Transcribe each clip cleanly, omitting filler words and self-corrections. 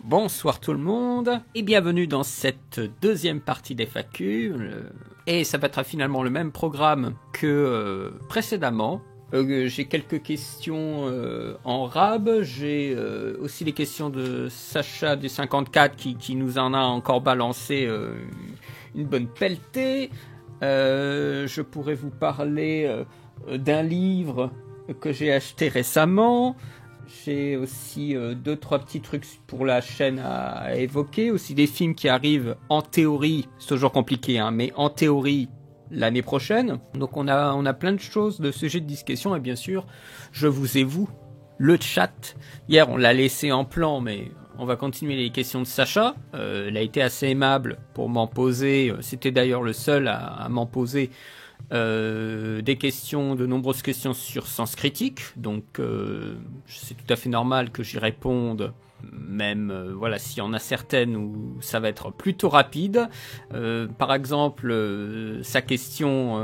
Bonsoir tout le monde et bienvenue dans cette deuxième partie d'FAQ. Et ça va être finalement le même programme que précédemment. J'ai quelques questions en rab, j'ai aussi les questions de Sacha du 54 qui nous en a encore balancé une bonne pelletée. Je pourrais vous parler d'un livre que j'ai acheté récemment. J'ai aussi 2-3 petits trucs pour la chaîne à évoquer, aussi des films qui arrivent en théorie, c'est toujours compliqué, hein, mais en théorie l'année prochaine. Donc on a plein de choses, de sujets de discussion, et bien sûr, je vous ai le chat. Hier on l'a laissé en plan, mais on va continuer les questions de Sacha. Elle a été assez aimable pour m'en poser, c'était d'ailleurs le seul à m'en poser. Des questions, de nombreuses questions sur Sens Critique, donc c'est tout à fait normal que j'y réponde, même voilà, s'il y en a certaines où ça va être plutôt rapide. Par exemple, sa question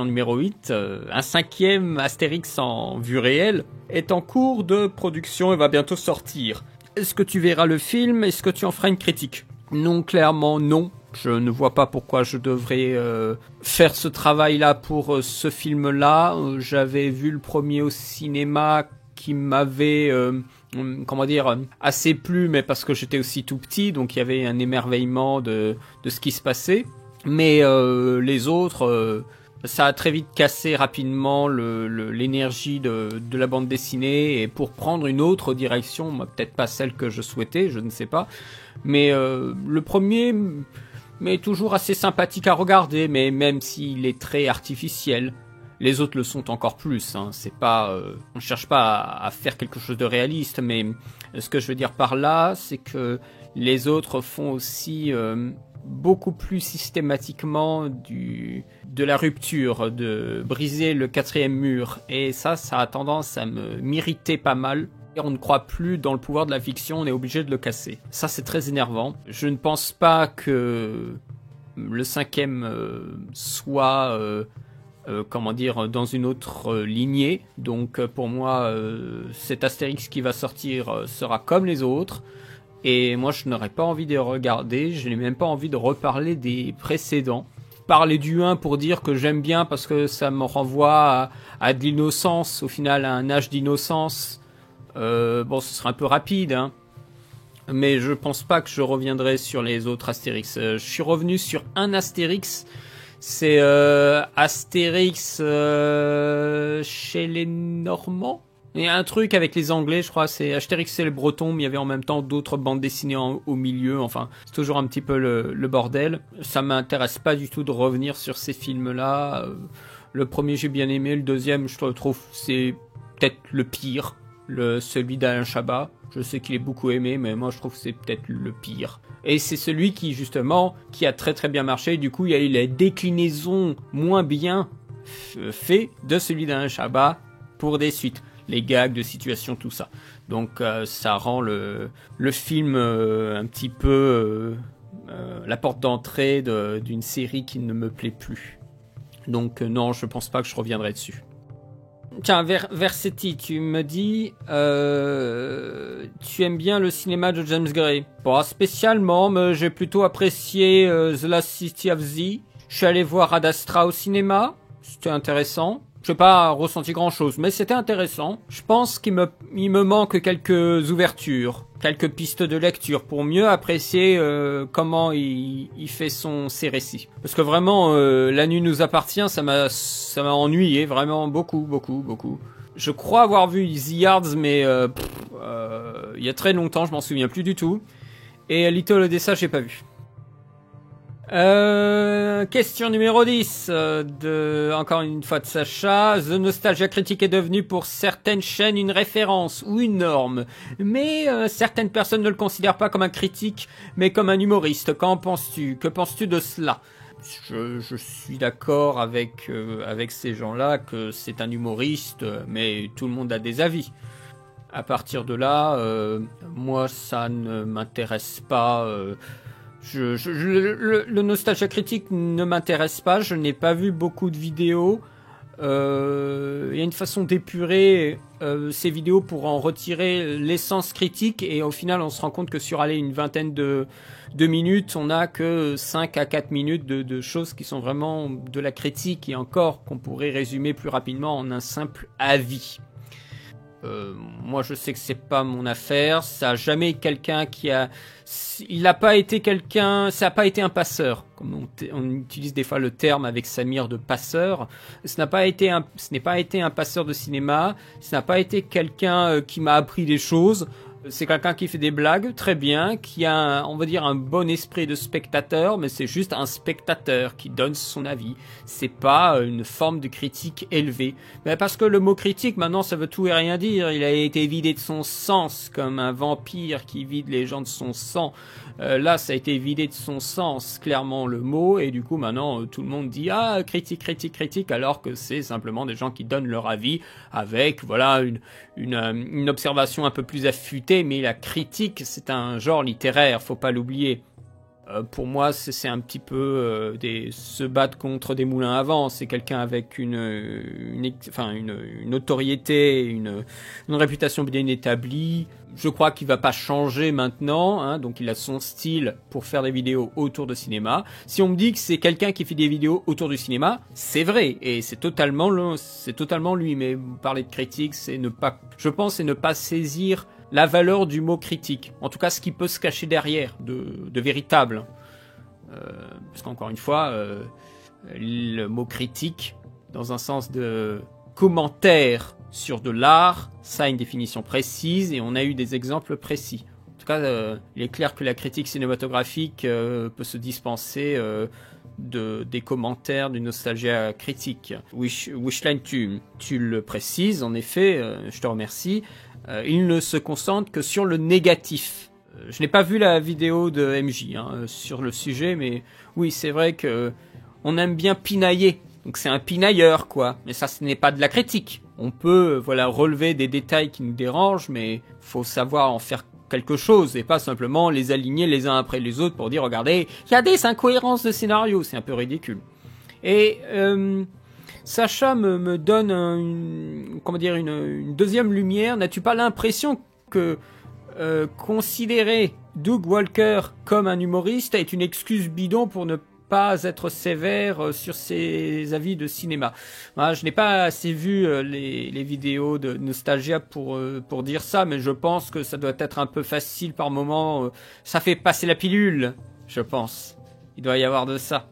numéro 8, un 5e Astérix en vue réelle est en cours de production et va bientôt sortir. Est-ce que tu verras le film? Est-ce que tu en feras une critique? Non, clairement non. Je ne vois pas pourquoi je devrais faire ce travail-là pour ce film-là. J'avais vu le premier au cinéma qui m'avait, assez plu, mais parce que j'étais aussi tout petit, donc il y avait un émerveillement de ce qui se passait. Mais les autres, ça a très vite cassé rapidement l'énergie de la bande dessinée, et pour prendre une autre direction, peut-être pas celle que je souhaitais, je ne sais pas. Mais le premier... mais toujours assez sympathique à regarder, mais même s'il est très artificiel. Les autres le sont encore plus, hein. C'est pas, on cherche pas à faire quelque chose de réaliste, mais ce que je veux dire par là, c'est que les autres font aussi beaucoup plus systématiquement de la rupture, de briser le 4e mur, et ça a tendance à m'irriter pas mal. On ne croit plus dans le pouvoir de la fiction, on est obligé de le casser. Ça, c'est très énervant. Je ne pense pas que le 5e soit, dans une autre lignée. Donc, pour moi, cet Astérix qui va sortir sera comme les autres. Et moi, je n'aurais pas envie de les regarder. Je n'ai même pas envie de reparler des précédents. Parler du 1 pour dire que j'aime bien parce que ça me renvoie à de l'innocence, au final, à un âge d'innocence. Bon, ce sera un peu rapide, hein. Mais je pense pas que je reviendrai sur les autres Astérix. Je suis revenu sur un Astérix. C'est Astérix chez les Normands. Il y a un truc avec les Anglais, je crois. C'est Astérix et les Bretons, mais il y avait en même temps d'autres bandes dessinées au milieu. Enfin, c'est toujours un petit peu le bordel. Ça m'intéresse pas du tout de revenir sur ces films-là. Le premier, j'ai bien aimé. Le deuxième, je trouve, c'est peut-être le pire. Celui d'Alain Chabat, je sais qu'il est beaucoup aimé, mais moi je trouve que c'est peut-être le pire. Et c'est celui qui justement, qui a très très bien marché, du coup il y a eu la déclinaison moins bien fait de celui d'Alain Chabat pour des suites, les gags de situation, tout ça. Donc ça rend le film un petit peu la porte d'entrée d'une série qui ne me plaît plus. Donc non, je pense pas que je reviendrai dessus. Tiens, Versetti, tu me dis, tu aimes bien le cinéma de James Gray? Pas spécialement, mais j'ai plutôt apprécié The Last City of Z. Je suis allé voir Ad Astra au cinéma, c'était intéressant. Je n'ai pas ressenti grand chose, mais c'était intéressant. Je pense qu'il me manque quelques ouvertures, quelques pistes de lecture pour mieux apprécier comment il fait ses récits. Parce que vraiment, La nuit nous appartient, ça m'a ennuyé, vraiment beaucoup. Je crois avoir vu The Yards, mais il y a très longtemps, je m'en souviens plus du tout. Et Little Odessa, j'ai pas vu. Question numéro 10 encore une fois de Sacha. The Nostalgia Critique est devenu pour certaines chaînes une référence ou une norme, mais certaines personnes ne le considèrent pas comme un critique mais comme un humoriste. Qu'en penses-tu? Que penses-tu de cela? Je suis d'accord avec ces gens-là que c'est un humoriste, mais tout le monde a des avis. À partir de là, moi ça ne m'intéresse pas. Le Nostalgia Critique ne m'intéresse pas, je n'ai pas vu beaucoup de vidéos. Il y a une façon d'épurer ces vidéos pour en retirer l'essence critique, et au final on se rend compte que sur une vingtaine de minutes, on n'a que 5 à 4 minutes de choses qui sont vraiment de la critique, et encore qu'on pourrait résumer plus rapidement en un simple avis. Moi je sais que c'est pas mon affaire, ça a jamais quelqu'un qui a... Il n'a pas été quelqu'un... Ça n'a pas été un passeur, comme on utilise des fois le terme avec Samir de passeur. Ce n'est pas été un passeur de cinéma, ce n'a pas été quelqu'un qui m'a appris des choses. C'est quelqu'un qui fait des blagues, très bien, qui a, on va dire, un bon esprit de spectateur, mais c'est juste un spectateur qui donne son avis. C'est pas une forme de critique élevée. Mais parce que le mot critique, maintenant, ça veut tout et rien dire. Il a été vidé de son sens, comme un vampire qui vide les gens de son sang. Là, ça a été vidé de son sens, clairement, le mot, et du coup, maintenant, tout le monde dit « Ah, critique, critique, critique », alors que c'est simplement des gens qui donnent leur avis avec, voilà, une observation un peu plus affûtée, mais la critique, c'est un genre littéraire, faut pas l'oublier. Pour moi, c'est un petit peu se battre contre des moulins à vent. C'est quelqu'un avec une notoriété, une réputation bien établie. Je crois qu'il va pas changer maintenant, hein, donc il a son style pour faire des vidéos autour de cinéma. Si on me dit que c'est quelqu'un qui fait des vidéos autour du cinéma, c'est vrai, et c'est totalement lui. Mais parler de critique, je pense, c'est ne pas saisir la valeur du mot critique, en tout cas ce qui peut se cacher derrière de véritable, parce qu'encore une fois, le mot critique, dans un sens de commentaire sur de l'art, ça a une définition précise et on a eu des exemples précis. En tout cas, il est clair que la critique cinématographique peut se dispenser des commentaires, d'une nostalgie critique. Wishline, tu le précises, en effet, je te remercie. Il ne se concentre que sur le négatif. Je n'ai pas vu la vidéo de MJ sur le sujet, mais oui, c'est vrai que on aime bien pinailler. Donc c'est un pinailleur, quoi. Mais ça, ce n'est pas de la critique. On peut, relever des détails qui nous dérangent, mais faut savoir en faire quelque chose et pas simplement les aligner les uns après les autres pour dire, regardez, il y a des incohérences de scénario. C'est un peu ridicule. Et Sacha me donne une deuxième lumière. N'as-tu pas l'impression que considérer Doug Walker comme un humoriste est une excuse bidon pour ne pas être sévère sur ses avis de cinéma? Je n'ai pas assez vu les vidéos de Nostalgia pour dire ça, mais je pense que ça doit être un peu facile par moment. Ça fait passer la pilule, je pense. Il doit y avoir de ça,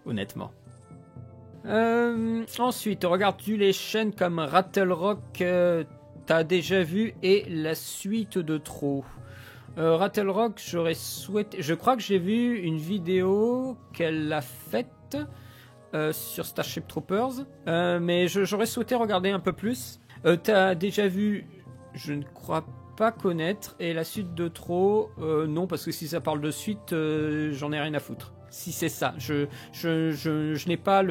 honnêtement. Ensuite, regardes-tu les chaînes comme Rattle Rock, t'as déjà vu, et la suite de trop? Rattle Rock, je crois que j'ai vu une vidéo qu'elle a faite sur Starship Troopers, mais j'aurais souhaité regarder un peu plus. T'as déjà vu, je ne crois pas connaître, et la suite de trop, non, parce que si ça parle de suite, j'en ai rien à foutre. Si c'est ça, je n'ai pas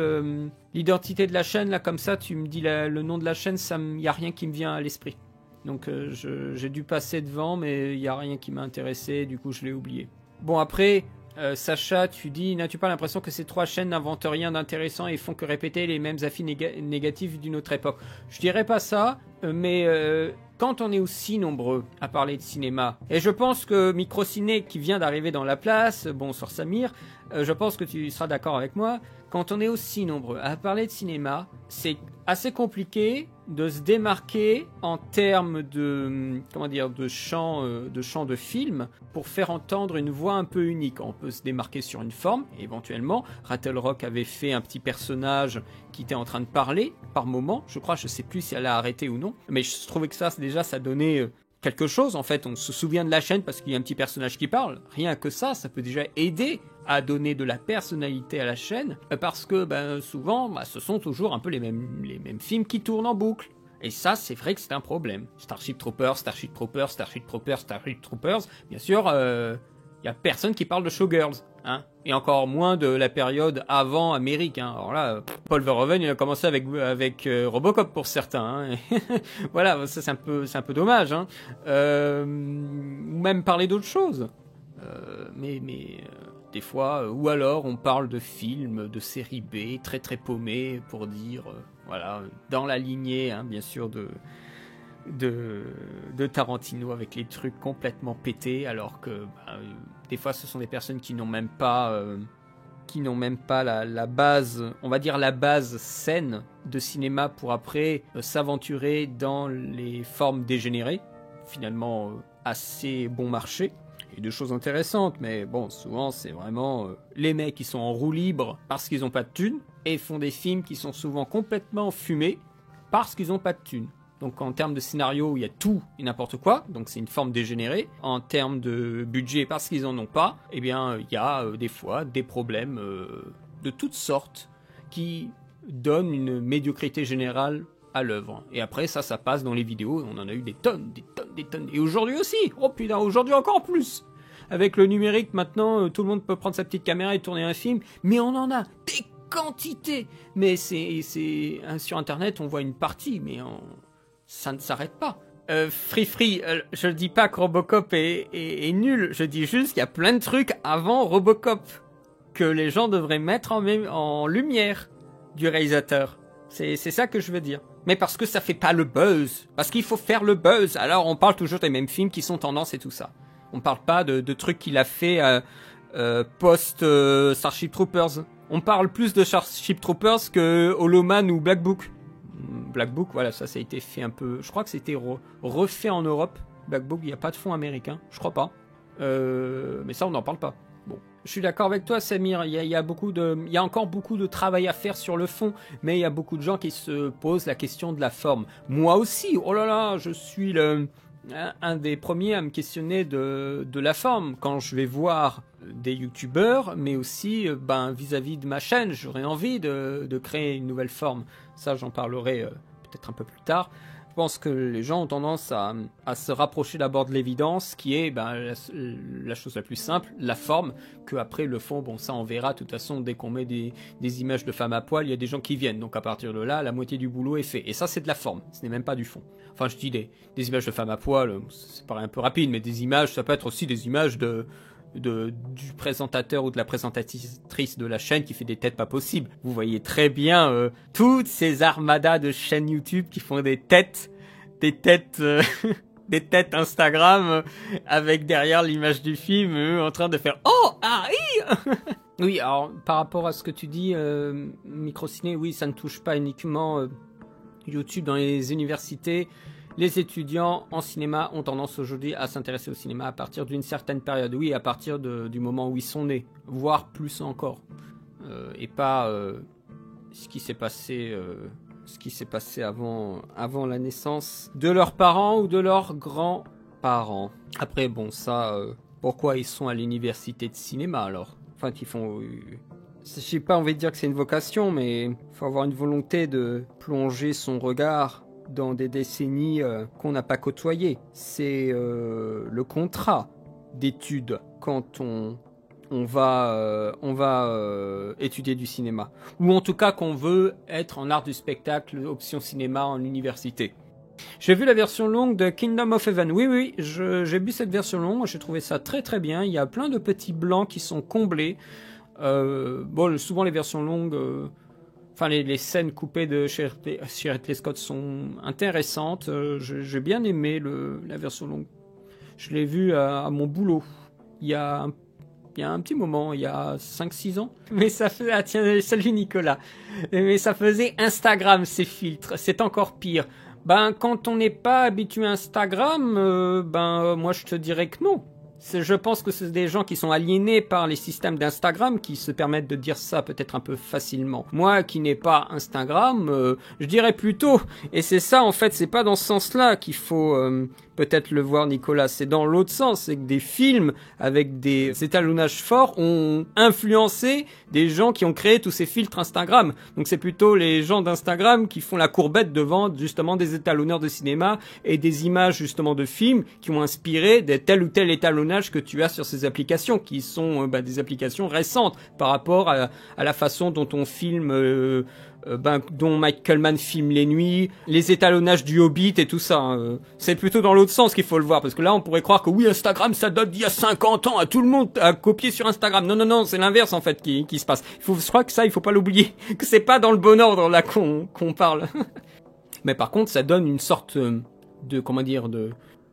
l'identité de la chaîne, là, comme ça, tu me dis le nom de la chaîne, il n'y a rien qui me vient à l'esprit. Donc j'ai dû passer devant, mais il n'y a rien qui m'a intéressé, du coup je l'ai oublié. Bon, après, Sacha, tu dis, n'as-tu pas l'impression que ces trois chaînes n'inventent rien d'intéressant et font que répéter les mêmes avis négatifs d'une autre époque? Je dirais pas ça, mais quand on est aussi nombreux à parler de cinéma, et je pense que Microciné qui vient d'arriver dans la place, bonsoir Samir, je pense que tu seras d'accord avec moi, quand on est aussi nombreux à parler de cinéma, c'est assez compliqué de se démarquer en termes de chant de film pour faire entendre une voix un peu unique. On peut se démarquer sur une forme, éventuellement. Rattle Rock avait fait un petit personnage qui était en train de parler par moment, je sais plus si elle a arrêté ou non, mais je trouvais que ça donnait quelque chose. En fait, on se souvient de la chaîne parce qu'il y a un petit personnage qui parle. Rien que ça peut déjà aider à donner de la personnalité à la chaîne, parce que souvent, ce sont toujours un peu les mêmes films qui tournent en boucle. Et ça, c'est vrai que c'est un problème. Starship Troopers, Starship Troopers, Starship Troopers, Starship Troopers. Bien sûr, y a personne qui parle de Showgirls, hein. Et encore moins de la période avant Amérique, hein. Alors là, Paul Verhoeven, il a commencé avec Robocop pour certains, hein. Voilà, ça c'est un peu dommage, hein. Ou même parler d'autres choses. Mais des fois, ou alors on parle de films, de séries B, très très paumés, pour dire, dans la lignée, hein, bien sûr, de Tarantino avec les trucs complètement pétés, alors que des fois ce sont des personnes qui n'ont même pas la base, on va dire la base saine de cinéma pour après s'aventurer dans les formes dégénérées, finalement assez bon marché. Et de choses intéressantes, mais bon, souvent c'est vraiment les mecs qui sont en roue libre parce qu'ils n'ont pas de thunes et font des films qui sont souvent complètement fumés parce qu'ils n'ont pas de thunes. Donc en termes de scénario, il y a tout et n'importe quoi, donc c'est une forme dégénérée. En termes de budget, parce qu'ils n'en ont pas, eh bien il y a des fois des problèmes de toutes sortes qui donnent une médiocrité générale à l'œuvre. Et après ça passe dans les vidéos, on en a eu des tonnes. Et aujourd'hui aussi, oh putain, aujourd'hui encore plus. Avec le numérique maintenant, tout le monde peut prendre sa petite caméra et tourner un film, mais on en a des quantités. Mais c'est sur internet, on voit une partie, mais ça ne s'arrête pas. Free, je ne dis pas que Robocop est nul, je dis juste qu'il y a plein de trucs avant Robocop que les gens devraient mettre en lumière du réalisateur. C'est ça que je veux dire. Mais parce que ça fait pas le buzz. Parce qu'il faut faire le buzz. Alors on parle toujours des mêmes films qui sont tendance et tout ça. On parle pas de trucs qu'il a fait post Starship Troopers. On parle plus de Starship Troopers que Hollow Man ou Black Book. Black Book, voilà, ça a été fait un peu... Je crois que c'était refait en Europe. Black Book, il n'y a pas de fonds américains. Je crois pas. Mais ça, on n'en parle pas. Bon. Je suis d'accord avec toi, Samir. Il y a encore beaucoup de travail à faire sur le fond, mais il y a beaucoup de gens qui se posent la question de la forme. Moi aussi, oh là là, je suis un des premiers à me questionner de la forme. Quand je vais voir des youtubeurs, mais aussi vis-à-vis de ma chaîne, j'aurais envie de créer une nouvelle forme. Ça, j'en parlerai peut-être un peu plus tard. Je pense que les gens ont tendance à se rapprocher d'abord de l'évidence, qui est la chose la plus simple, la forme, que après le fond, bon ça on verra, de toute façon dès qu'on met des images de femmes à poil, il y a des gens qui viennent, donc à partir de là, la moitié du boulot est fait, et ça c'est de la forme, ce n'est même pas du fond. Enfin je dis des images de femmes à poil, ça paraît un peu rapide, mais des images, ça peut être aussi des images du présentateur ou de la présentatrice de la chaîne qui fait des têtes pas possibles. Vous voyez très bien toutes ces armadas de chaînes YouTube qui font des têtes des têtes Instagram avec derrière l'image du film en train de faire oh ah oui. Alors par rapport à ce que tu dis Microciné, oui, ça ne touche pas uniquement YouTube dans les universités. Les étudiants en cinéma ont tendance aujourd'hui à s'intéresser au cinéma à partir d'une certaine période, oui, à partir du moment où ils sont nés, voire plus encore, et pas ce qui s'est passé avant la naissance de leurs parents ou de leurs grands-parents. Après, bon, ça, pourquoi ils sont à l'université de cinéma alors? Enfin, qu'ils font... je sais pas, on va dire que c'est une vocation, mais il faut avoir une volonté de plonger son regard dans des décennies qu'on n'a pas côtoyées. C'est le contrat d'études quand on va étudier du cinéma. Ou en tout cas qu'on veut être en art du spectacle, option cinéma en université. J'ai vu la version longue de Kingdom of Heaven. Oui, j'ai vu cette version longue, j'ai trouvé ça très très bien. Il y a plein de petits blancs qui sont comblés. Souvent les versions longues... Enfin, les scènes coupées de Ridley Scott sont intéressantes. J'ai bien aimé la version longue. Je l'ai vu à mon boulot. Il y a un petit moment, il y a 5-6 ans. Mais ça fait... Ah tiens, salut Nicolas. Mais ça faisait Instagram, ces filtres. C'est encore pire. Quand on n'est pas habitué à Instagram, moi je te dirais que non. Je pense que c'est des gens qui sont aliénés par les systèmes d'Instagram qui se permettent de dire ça peut-être un peu facilement. Moi qui n'ai pas Instagram, je dirais plutôt, et c'est ça en fait, c'est pas dans ce sens-là qu'il faut peut-être le voir Nicolas, c'est dans l'autre sens, c'est que des films avec des étalonnages forts ont influencé des gens qui ont créé tous ces filtres Instagram. Donc c'est plutôt les gens d'Instagram qui font la courbette devant justement des étalonneurs de cinéma et des images justement de films qui ont inspiré de tel ou tel étalonnage que tu as sur ces applications qui sont des applications récentes par rapport à la façon dont on filme dont Michael Mann filme les nuits, les étalonnages du Hobbit et tout ça. C'est plutôt dans l'autre sens qu'il faut le voir, parce que là on pourrait croire que oui, Instagram ça date d'il y a 50 ans, à tout le monde a copié sur Instagram. Non, c'est l'inverse en fait qui se passe. Je crois que ça, il faut pas l'oublier, que c'est pas dans le bon ordre là qu'on parle. Mais par contre, ça donne une sorte comment dire,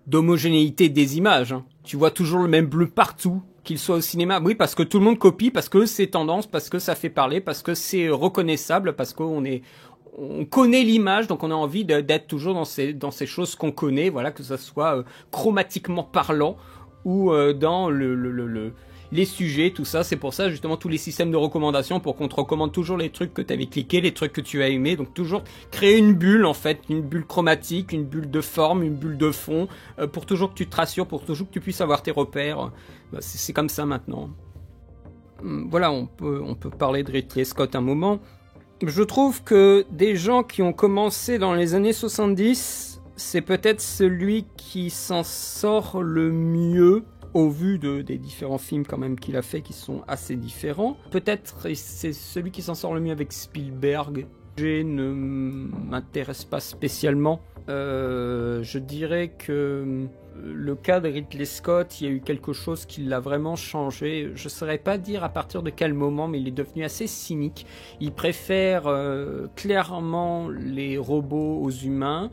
d'homogénéité des images. Hein. Tu vois toujours le même bleu partout, qu'il soit au cinéma. Oui, parce que tout le monde copie, parce que c'est tendance, parce que ça fait parler, parce que c'est reconnaissable, parce qu'on connaît l'image, donc on a envie d'être toujours dans ces choses qu'on connaît, voilà, que ce soit chromatiquement parlant ou dans les sujets, tout ça. C'est pour ça, justement, tous les systèmes de recommandation, pour qu'on te recommande toujours les trucs que tu avais cliqués, les trucs que tu as aimés. Donc, toujours créer une bulle, en fait, une bulle chromatique, une bulle de forme, une bulle de fond, pour toujours que tu te rassures, pour toujours que tu puisses avoir tes repères. C'est comme ça maintenant. Voilà, on peut parler de Ridley Scott un moment. Je trouve que des gens qui ont commencé dans les années 70, c'est peut-être celui qui s'en sort le mieux, au vu des différents films quand même qu'il a fait qui sont assez différents. Peut-être c'est celui qui s'en sort le mieux avec Spielberg. Je ne m'intéresse pas spécialement. Je dirais que le cas de Ridley Scott, il y a eu quelque chose qui l'a vraiment changé. Je ne saurais pas dire à partir de quel moment, mais il est devenu assez cynique. Il préfère clairement les robots aux humains.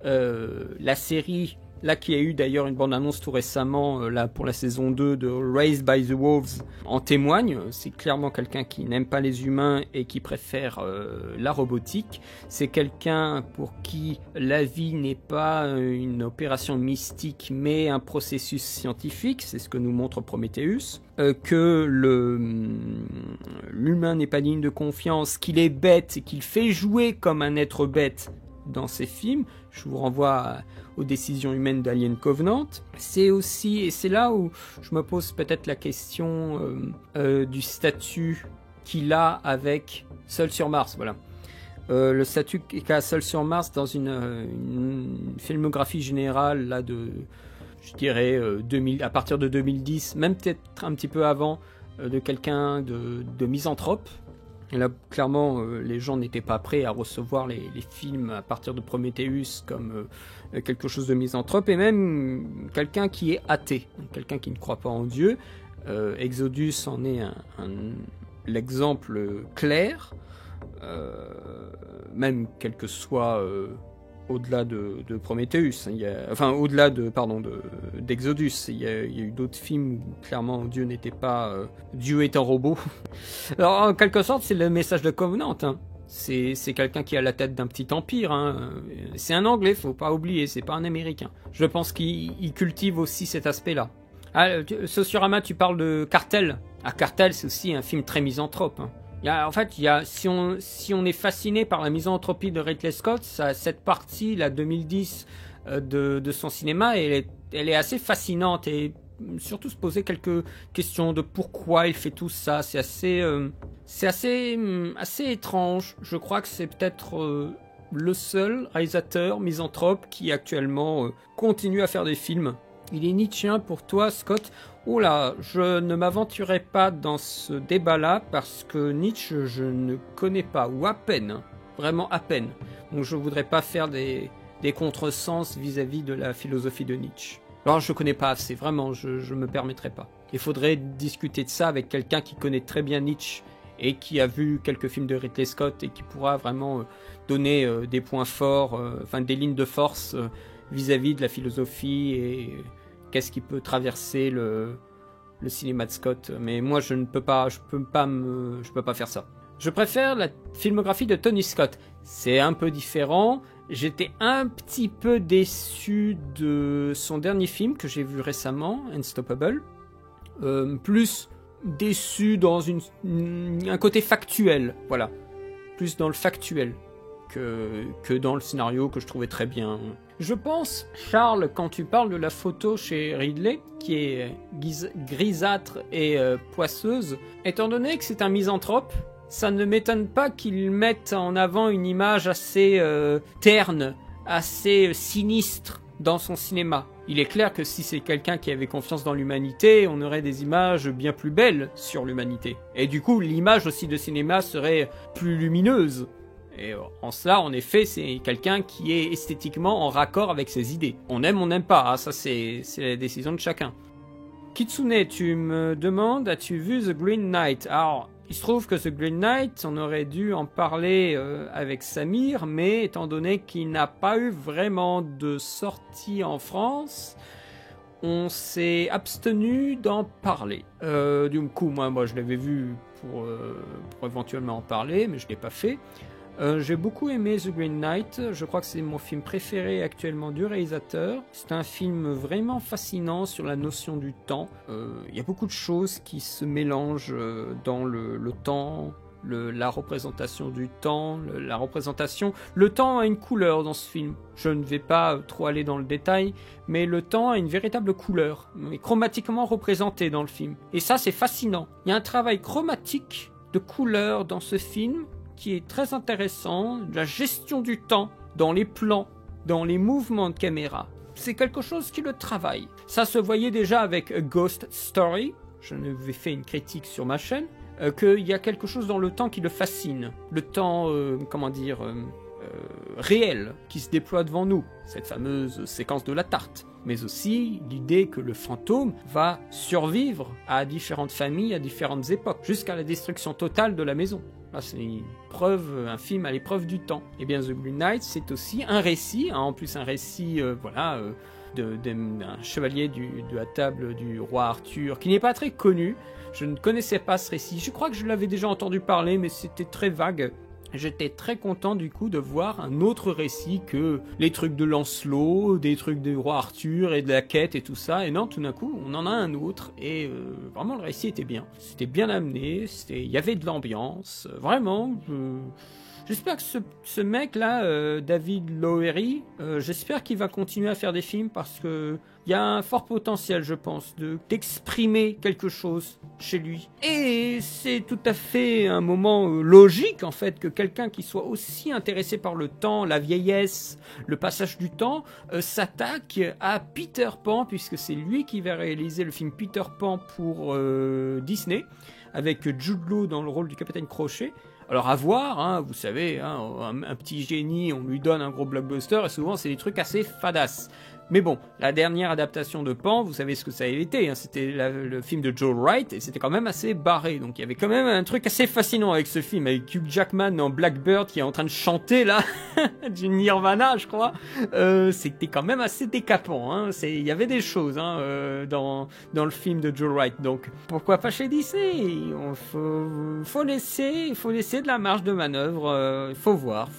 La série, là qui a eu d'ailleurs une bande-annonce tout récemment, là pour la saison 2 de Raised by the Wolves, en témoigne. C'est clairement quelqu'un qui n'aime pas les humains et qui préfère la robotique. C'est quelqu'un pour qui la vie n'est pas une opération mystique mais un processus scientifique, c'est ce que nous montre Prometheus. Que l'humain n'est pas digne de confiance, qu'il est bête et qu'il fait jouer comme un être bête dans ses films. Je vous renvoie aux décisions humaines d'Alien Covenant. C'est aussi, et c'est là où je me pose peut-être la question du statut qu'il a avec Seul sur Mars, voilà. Le statut qu'a Seul sur Mars dans une filmographie générale là je dirais 2000, à partir de 2010, même peut-être un petit peu avant, de quelqu'un de misanthrope. Et là, clairement, les gens n'étaient pas prêts à recevoir les films à partir de Prometheus comme quelque chose de misanthrope, et même quelqu'un qui est athée, quelqu'un qui ne croit pas en Dieu. Exodus en est l'exemple clair, même quel que soit au-delà de Prometheus, au-delà d'Exodus, il y a eu d'autres films où clairement Dieu n'était pas Dieu est un robot. Alors en quelque sorte c'est le message de Covenant, hein. C'est quelqu'un qui a la tête d'un petit empire, hein. C'est un Anglais, faut pas oublier, c'est pas un Américain. Je pense qu'il cultive aussi cet aspect-là. Sociorama, tu parles de Cartel. Cartel, c'est aussi un film très misanthrope, hein. Si on est fasciné par la misanthropie de Ridley Scott, cette partie, la 2010 de son cinéma, elle est assez fascinante, et surtout se poser quelques questions de pourquoi il fait tout ça. C'est assez étrange. Je crois que c'est peut-être le seul réalisateur misanthrope qui actuellement continue à faire des films. Il est nietzschéen pour toi, Scott? Oula, je ne m'aventurerai pas dans ce débat-là parce que Nietzsche, je ne connais pas, ou à peine, hein, vraiment à peine. Donc je voudrais pas faire des contresens vis-à-vis de la philosophie de Nietzsche. Alors je connais pas assez, vraiment, je me permettrai pas. Il faudrait discuter de ça avec quelqu'un qui connaît très bien Nietzsche et qui a vu quelques films de Ridley Scott et qui pourra vraiment donner des points forts, des lignes de force vis-à-vis de la philosophie et qu'est-ce qui peut traverser le cinéma de Scott. Mais moi, je peux pas faire ça. Je préfère la filmographie de Tony Scott. C'est un peu différent. J'étais un petit peu déçu de son dernier film que j'ai vu récemment, Unstoppable. Plus déçu dans un côté factuel, voilà. Plus dans le factuel que dans le scénario que je trouvais très bien. Je pense, Charles, quand tu parles de la photo chez Ridley, qui est grisâtre et poisseuse, étant donné que c'est un misanthrope, ça ne m'étonne pas qu'il mette en avant une image assez terne, assez sinistre dans son cinéma. Il est clair que si c'est quelqu'un qui avait confiance dans l'humanité, on aurait des images bien plus belles sur l'humanité. Et du coup, l'image aussi de cinéma serait plus lumineuse. Et en cela, en effet, c'est quelqu'un qui est esthétiquement en raccord avec ses idées. On aime, on n'aime pas, hein, ça c'est la décision de chacun. Kitsune, tu me demandes, as-tu vu The Green Knight? Alors, Il se trouve que The Green Knight, on aurait dû en parler avec Samir, mais étant donné qu'il n'a pas eu vraiment de sortie en France, on s'est abstenu d'en parler. Du coup, moi je l'avais vu pour éventuellement en parler, mais je ne l'ai pas fait. J'ai beaucoup aimé The Green Knight, je crois que c'est mon film préféré actuellement du réalisateur. C'est un film vraiment fascinant sur la notion du temps. Il y a beaucoup de choses qui se mélangent dans le temps, la représentation du temps, la représentation... Le temps a une couleur dans ce film. Je ne vais pas trop aller dans le détail, mais le temps a une véritable couleur, mais chromatiquement représentée dans le film. Et ça, c'est fascinant. Il y a un travail chromatique de couleur dans ce film qui est très intéressant, la gestion du temps dans les plans, dans les mouvements de caméra. C'est quelque chose qui le travaille. Ça se voyait déjà avec A Ghost Story, je n'avais fait une critique sur ma chaîne, qu'il y a quelque chose dans le temps qui le fascine. Le temps, réel, qui se déploie devant nous. Cette fameuse séquence de la tarte. Mais aussi l'idée que le fantôme va survivre à différentes familles, à différentes époques, jusqu'à la destruction totale de la maison. Là, c'est un film à l'épreuve du temps. Et bien, The Green Knight, c'est aussi un récit, en plus un récit, d'un chevalier de la table du roi Arthur, qui n'est pas très connu. Je ne connaissais pas ce récit. Je crois que je l'avais déjà entendu parler, mais c'était très vague. J'étais très content du coup de voir un autre récit que les trucs de Lancelot, des trucs du roi Arthur et de la quête et tout ça. Et non, tout d'un coup, on en a un autre et vraiment le récit était bien. C'était bien amené, il y avait de l'ambiance. Vraiment, j'espère que ce mec-là, David Lowery, j'espère qu'il va continuer à faire des films parce que il y a un fort potentiel, je pense, d'exprimer quelque chose chez lui. Et c'est tout à fait un moment logique, en fait, que quelqu'un qui soit aussi intéressé par le temps, la vieillesse, le passage du temps, s'attaque à Peter Pan, puisque c'est lui qui va réaliser le film Peter Pan pour Disney, avec Jude Law dans le rôle du capitaine Crochet. Alors à voir, hein, vous savez, hein, un petit génie, on lui donne un gros blockbuster, et souvent c'est des trucs assez fadasses. Mais bon, la dernière adaptation de Pan, vous savez ce que ça a été, hein, c'était le film de Joe Wright, et c'était quand même assez barré, donc il y avait quand même un truc assez fascinant avec ce film, avec Hugh Jackman en Blackbird qui est en train de chanter là, du Nirvana je crois, c'était quand même assez décapant, hein, il y avait des choses hein, dans le film de Joe Wright, donc pourquoi pas chez Disney, il faut laisser de la marge de manœuvre, il faut voir.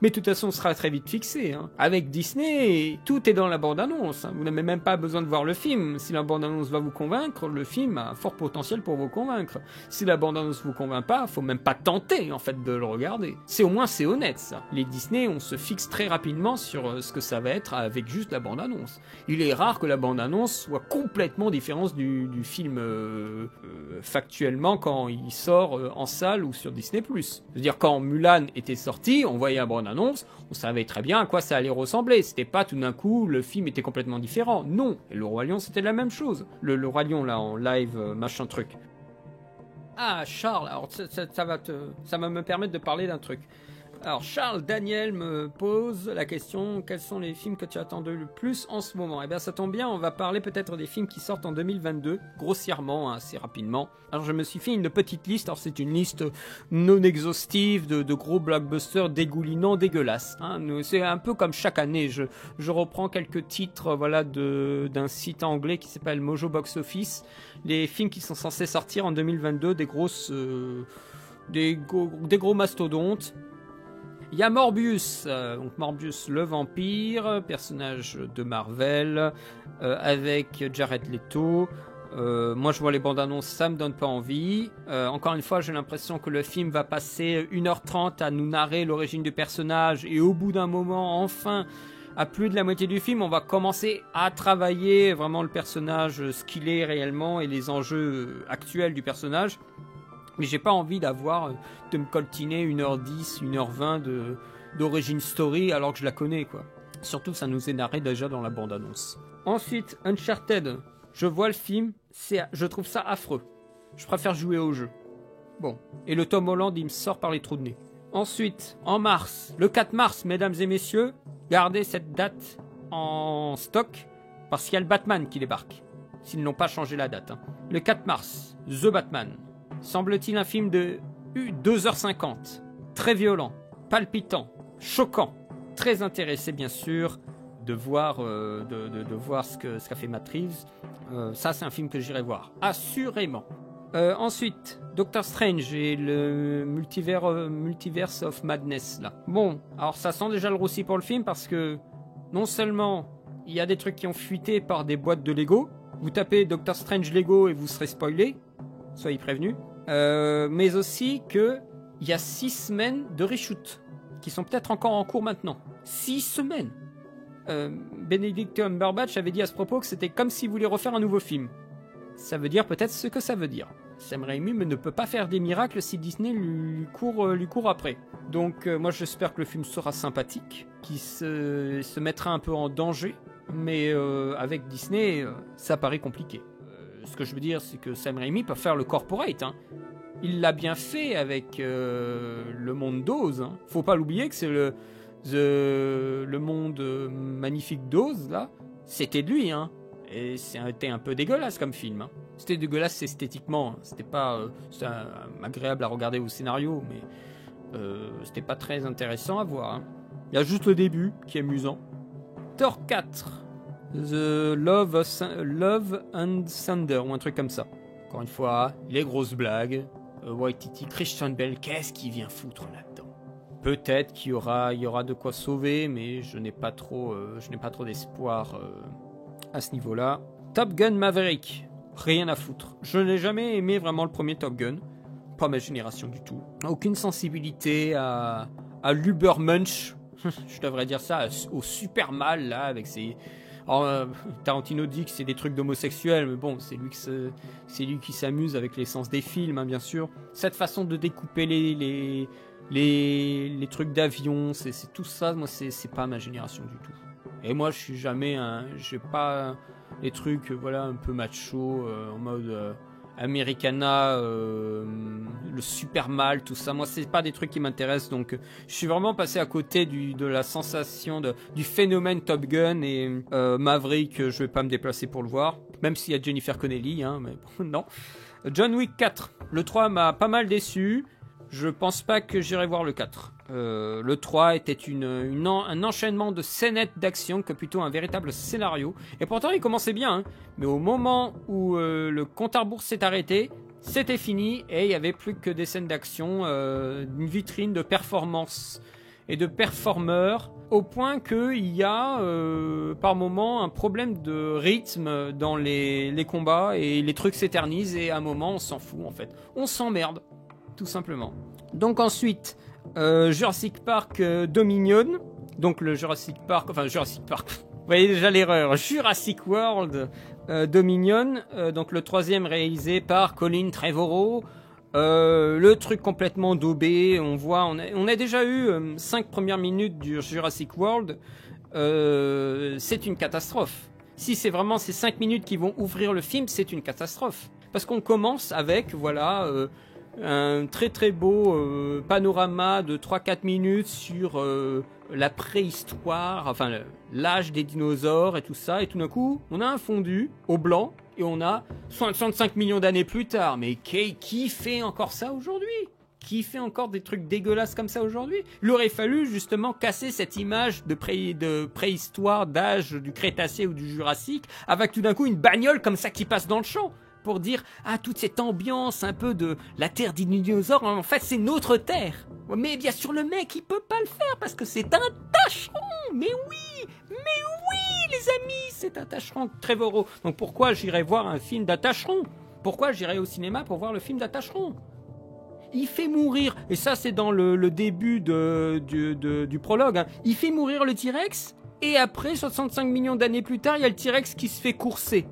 Mais de toute façon, on sera très vite fixé. Hein. Avec Disney, tout est dans la bande-annonce. Hein. Vous n'avez même pas besoin de voir le film. Si la bande-annonce va vous convaincre, le film a un fort potentiel pour vous convaincre. Si la bande-annonce vous convainc pas, faut même pas tenter en fait de le regarder. C'est honnête ça. Les Disney, on se fixe très rapidement sur ce que ça va être avec juste la bande-annonce. Il est rare que la bande-annonce soit complètement différente du film factuellement quand il sort en salle ou sur Disney+. C'est-à-dire quand Mulan était sorti, on voyait la bande-annonce, on savait très bien à quoi ça allait ressembler. C'était pas tout d'un coup le film était complètement différent. Non. Et le Roi Lion c'était la même chose. Le Roi Lion là en live machin truc. Ah Charles, alors ça va me permettre de parler d'un truc. Alors Charles Daniel me pose la question, quels sont les films que tu attends le plus en ce moment? Eh bien ça tombe bien, on va parler peut-être des films qui sortent en 2022, grossièrement, assez rapidement. Alors je me suis fait une petite liste, alors c'est une liste non exhaustive de gros blockbusters dégoulinants, dégueulasses. Hein. C'est un peu comme chaque année, je reprends quelques titres voilà, d'un site anglais qui s'appelle Mojo Box Office, les films qui sont censés sortir en 2022, des gros mastodontes. Il y a Morbius, donc Morbius le vampire, personnage de Marvel, avec Jared Leto. Moi je vois les bandes annonces, ça me donne pas envie. Encore une fois, j'ai l'impression que le film va passer 1h30 à nous narrer l'origine du personnage et au bout d'un moment, enfin, à plus de la moitié du film, on va commencer à travailler vraiment le personnage, ce qu'il est réellement et les enjeux actuels du personnage. Mais j'ai pas envie de me coltiner 1h10, 1h20 d'origine story alors que je la connais quoi. Surtout ça nous est narré déjà dans la bande-annonce. Ensuite, Uncharted. Je vois le film, je trouve ça affreux. Je préfère jouer au jeu. Bon. Et le Tom Holland, il me sort par les trous de nez. Ensuite, en mars, le 4 mars, mesdames et messieurs, gardez cette date en stock parce qu'il y a le Batman qui débarque. S'ils n'ont pas changé la date. Hein. Le 4 mars, The Batman. Semble-t-il un film de 2h50. Très violent, palpitant, choquant. Très intéressé bien sûr de voir ce qu'a fait Matt Reeves. Ça c'est un film que j'irai voir, assurément. Ensuite, Doctor Strange et le Multiverse of Madness là. Bon, alors ça sent déjà le roussi pour le film parce que non seulement il y a des trucs qui ont fuité par des boîtes de Lego, vous tapez Doctor Strange Lego et vous serez spoilé, soyez prévenus, mais aussi que il y a 6 semaines de reshoot qui sont peut-être encore en cours maintenant. 6 semaines. Benedict Cumberbatch avait dit à ce propos que c'était comme s'il voulait refaire un nouveau film. Ça veut dire peut-être ce que ça veut dire. Sam Raimi ne peut pas faire des miracles si Disney lui court après. Donc moi j'espère que le film sera sympathique, qu'il se mettra un peu en danger, mais avec Disney ça paraît compliqué. Ce que je veux dire c'est que Sam Raimi peut faire le corporate. Hein. Il l'a bien fait avec le monde d'Oz. Hein. Faut pas l'oublier que c'est le monde magnifique d'Oz là. C'était de lui, hein. Et c'était un peu dégueulasse comme film. Hein. C'était dégueulasse esthétiquement. C'était pas agréable à regarder au scénario, mais c'était pas très intéressant à voir. Hein. Il y a juste le début qui est amusant. Thor 4. The Love and Thunder, ou un truc comme ça. Encore une fois, les grosses blagues. Waititi, Christian Bale, qu'est-ce qu'il vient foutre là-dedans? Peut-être qu'il y aura de quoi sauver, mais je n'ai pas trop d'espoir à ce niveau-là. Top Gun Maverick, rien à foutre. Je n'ai jamais aimé vraiment le premier Top Gun, pas ma génération du tout. Aucune sensibilité à l'Ubermensch, je devrais dire ça, au super mal là avec ses. Alors, Tarantino dit que c'est des trucs d'homosexuels, mais bon, c'est lui qui s'amuse avec l'essence des films, hein, bien sûr. Cette façon de découper les trucs d'avion, c'est tout ça, moi c'est pas ma génération du tout. Et moi, j'ai pas les trucs, voilà, un peu macho, en mode Americana, le super mal, tout ça. Moi, c'est pas des trucs qui m'intéressent, donc je suis vraiment passé à côté de la sensation du phénomène Top Gun et Maverick. Je vais pas me déplacer pour le voir, même s'il y a Jennifer Connelly, hein, mais bon, non. John Wick 4, le 3 m'a pas mal déçu. Je pense pas que j'irai voir le 4. Le 3 était un enchaînement de scénettes d'action que plutôt un véritable scénario. Et pourtant, il commençait bien. Hein. Mais au moment où le compte à rebours s'est arrêté, c'était fini et il n'y avait plus que des scènes d'action, une vitrine de performance et de performeurs, au point qu'il y a par moment un problème de rythme dans les combats et les trucs s'éternisent et à un moment, on s'en fout en fait. On s'emmerde. Tout simplement. Donc ensuite, Jurassic Park Dominion. Donc le Jurassic Park, vous voyez déjà l'erreur. Jurassic World Dominion. Donc le troisième réalisé par Colin Trevorrow. Le truc complètement daubé. On a déjà eu 5 premières minutes du Jurassic World. C'est une catastrophe. Si c'est vraiment ces 5 minutes qui vont ouvrir le film, c'est une catastrophe. Parce qu'on commence avec, voilà... un très très beau panorama de 3-4 minutes sur la préhistoire, enfin l'âge des dinosaures et tout ça, et tout d'un coup on a un fondu au blanc et on a 65 millions d'années plus tard. Mais qui fait encore ça aujourd'hui? Qui fait encore des trucs dégueulasses comme ça aujourd'hui? Il aurait fallu justement casser cette image de préhistoire, d'âge du Crétacé ou du Jurassique, avec tout d'un coup une bagnole comme ça qui passe dans le champ. Pour dire, toute cette ambiance un peu de la terre des dinosaures, en fait c'est notre terre. Mais bien sûr le mec il peut pas le faire parce que c'est un tâcheron. Mais oui les amis, c'est un tâcheron Trevorrow. Donc pourquoi j'irais voir un film d'un tâcheron? Pourquoi j'irais au cinéma pour voir le film d'un tâcheron? Il fait mourir, et ça c'est dans le début du prologue, hein. Il fait mourir le T-Rex, et après 65 millions d'années plus tard, il y a le T-Rex qui se fait courser.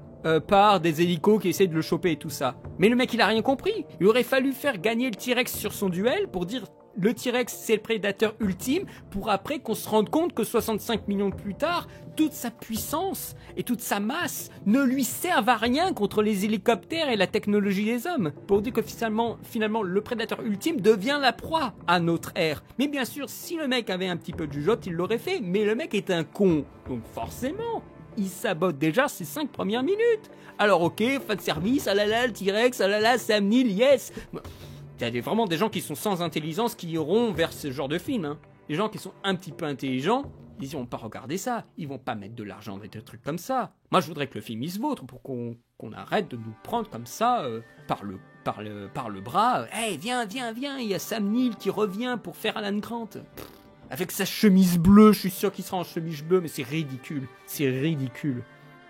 Par des hélicos qui essaient de le choper et tout ça. Mais le mec il a rien compris. Il aurait fallu faire gagner le T-Rex sur son duel pour dire le T-Rex c'est le prédateur ultime, pour après qu'on se rende compte que 65 millions plus tard, toute sa puissance et toute sa masse ne lui servent à rien contre les hélicoptères et la technologie des hommes. Pour dire que finalement le prédateur ultime devient la proie à notre ère. Mais bien sûr, si le mec avait un petit peu de jugeote, il l'aurait fait. Mais le mec est un con. Donc forcément... il sabote déjà ses 5 premières minutes. Alors ok, fan service, ah là là, le T-Rex, ah là là, Sam Neill, yes. Il y a vraiment des gens qui sont sans intelligence qui iront vers ce genre de film. Hein. Les gens qui sont un petit peu intelligents, ils vont pas regarder ça. Ils vont pas mettre de l'argent avec des trucs comme ça. Moi, je voudrais que le film il se vautre pour qu'on arrête de nous prendre comme ça par le bras. Hey, viens, il y a Sam Neill qui revient pour faire Alan Grant. Avec sa chemise bleue, je suis sûr qu'il sera en chemise bleue, mais c'est ridicule. C'est ridicule.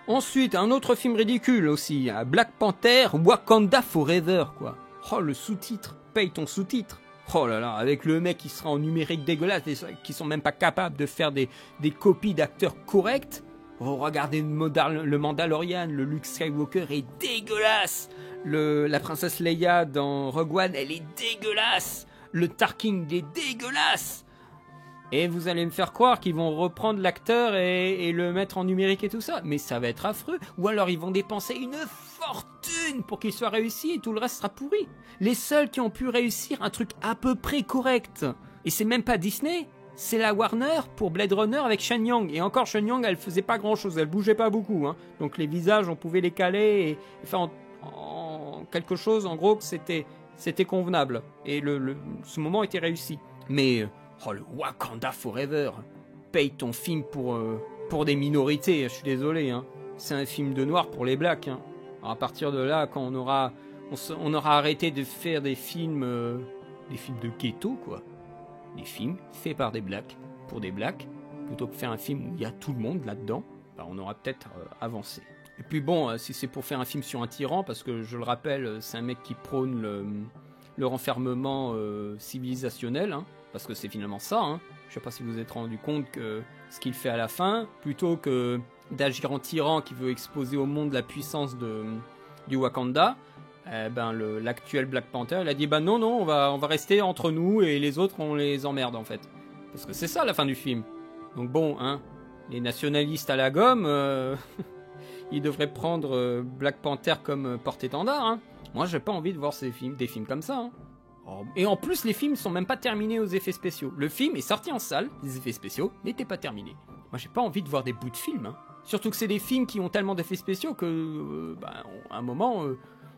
Ensuite, un autre film ridicule aussi, Black Panther, Wakanda Forever, quoi. Oh, le sous-titre, paye ton sous-titre. Oh là là, avec le mec qui sera en numérique dégueulasse, qui sont même pas capables de faire des copies d'acteurs corrects. Vous regardez le Mandalorian, le Luke Skywalker est dégueulasse. La princesse Leia dans Rogue One, elle est dégueulasse. Le Tarkin, il est dégueulasse. Et vous allez me faire croire qu'ils vont reprendre l'acteur et le mettre en numérique et tout ça. Mais ça va être affreux. Ou alors ils vont dépenser une fortune pour qu'il soit réussi et tout le reste sera pourri. Les seuls qui ont pu réussir un truc à peu près correct, et c'est même pas Disney, c'est la Warner pour Blade Runner avec Shen Yang. Et encore, Shen Yang, elle faisait pas grand chose, elle bougeait pas beaucoup. Hein. Donc les visages, on pouvait les caler et faire en quelque chose, en gros, que c'était convenable. Et ce moment était réussi. Mais... oh, le Wakanda Forever. Paye ton film pour des minorités, je suis désolé. Hein. C'est un film de noir pour les blacks. Hein. Alors à partir de là, quand on aura arrêté de faire des films de ghetto, quoi. Des films faits par des blacks, pour des blacks, plutôt que faire un film où il y a tout le monde là-dedans, bah, on aura peut-être avancé. Et puis bon, si c'est pour faire un film sur un tyran, parce que je le rappelle, c'est un mec qui prône le renfermement civilisationnel, hein, parce que c'est finalement ça. Hein. Je ne sais pas si vous vous êtes rendu compte que ce qu'il fait à la fin, plutôt que d'agir en tyran qui veut exposer au monde la puissance du Wakanda, l'actuel Black Panther, il a dit non, on va rester entre nous et les autres on les emmerde en fait. Parce que c'est ça la fin du film. Donc bon, hein, les nationalistes à la gomme, ils devraient prendre Black Panther comme porte-étendard. Hein. Moi j'ai pas envie de voir des films comme ça. Hein. Et en plus, les films sont même pas terminés aux effets spéciaux. Le film est sorti en salle, les effets spéciaux n'étaient pas terminés. Moi, j'ai pas envie de voir des bouts de films. Hein. Surtout que c'est des films qui ont tellement d'effets spéciaux que, à un moment,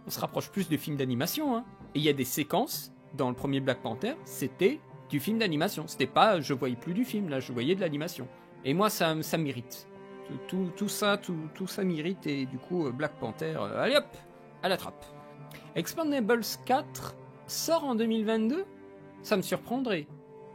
on se rapproche plus de films d'animation. Hein. Et il y a des séquences dans le premier Black Panther, c'était du film d'animation. C'était pas, je voyais plus du film, là, je voyais de l'animation. Et moi, ça m'irrite. Tout ça m'irrite. Et du coup, Black Panther, allez hop, à la trappe. Expendables 4 sort en 2022, ça me surprendrait.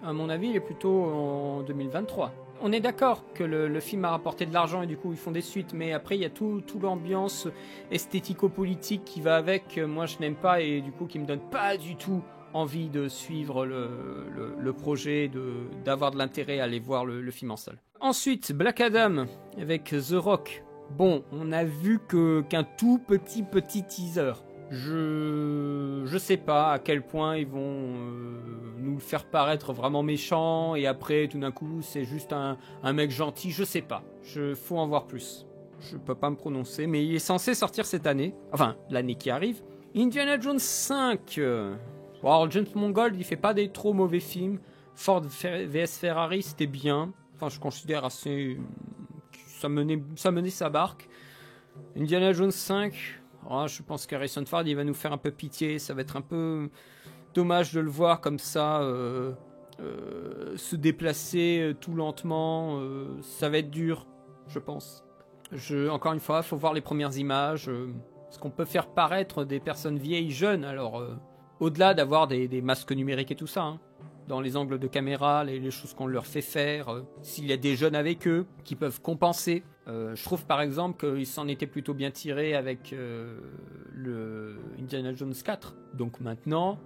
À mon avis, il est plutôt en 2023. On est d'accord que le film a rapporté de l'argent et du coup ils font des suites, mais après il y a tout l'ambiance esthético-politique qui va avec, moi je n'aime pas et du coup qui me donne pas du tout envie de suivre le projet, d'avoir de l'intérêt à aller voir le film en salle. Ensuite, Black Adam avec The Rock. Bon, on a vu qu'un tout petit teaser. Je sais pas à quel point ils vont nous le faire paraître vraiment méchant et après tout d'un coup c'est juste un mec gentil, je sais pas. Faut en voir plus. Je peux pas me prononcer, mais il est censé sortir cette année. Enfin, l'année qui arrive. Indiana Jones 5. Alors, James Mangold, il fait pas des trop mauvais films. Ford vs Ferrari, c'était bien. Enfin, je considère assez... Ça menait sa barque. Indiana Jones 5... Oh, je pense qu'Harrison Ford il va nous faire un peu pitié, ça va être un peu dommage de le voir comme ça se déplacer tout lentement, ça va être dur, je pense. Encore une fois, il faut voir les premières images, parce qu'on peut faire paraître des personnes vieilles jeunes, alors au-delà d'avoir des masques numériques et tout ça, hein, dans les angles de caméra, les choses qu'on leur fait faire, s'il y a des jeunes avec eux qui peuvent compenser. Je trouve par exemple qu'il s'en était plutôt bien tiré avec le Indiana Jones 4. Donc maintenant,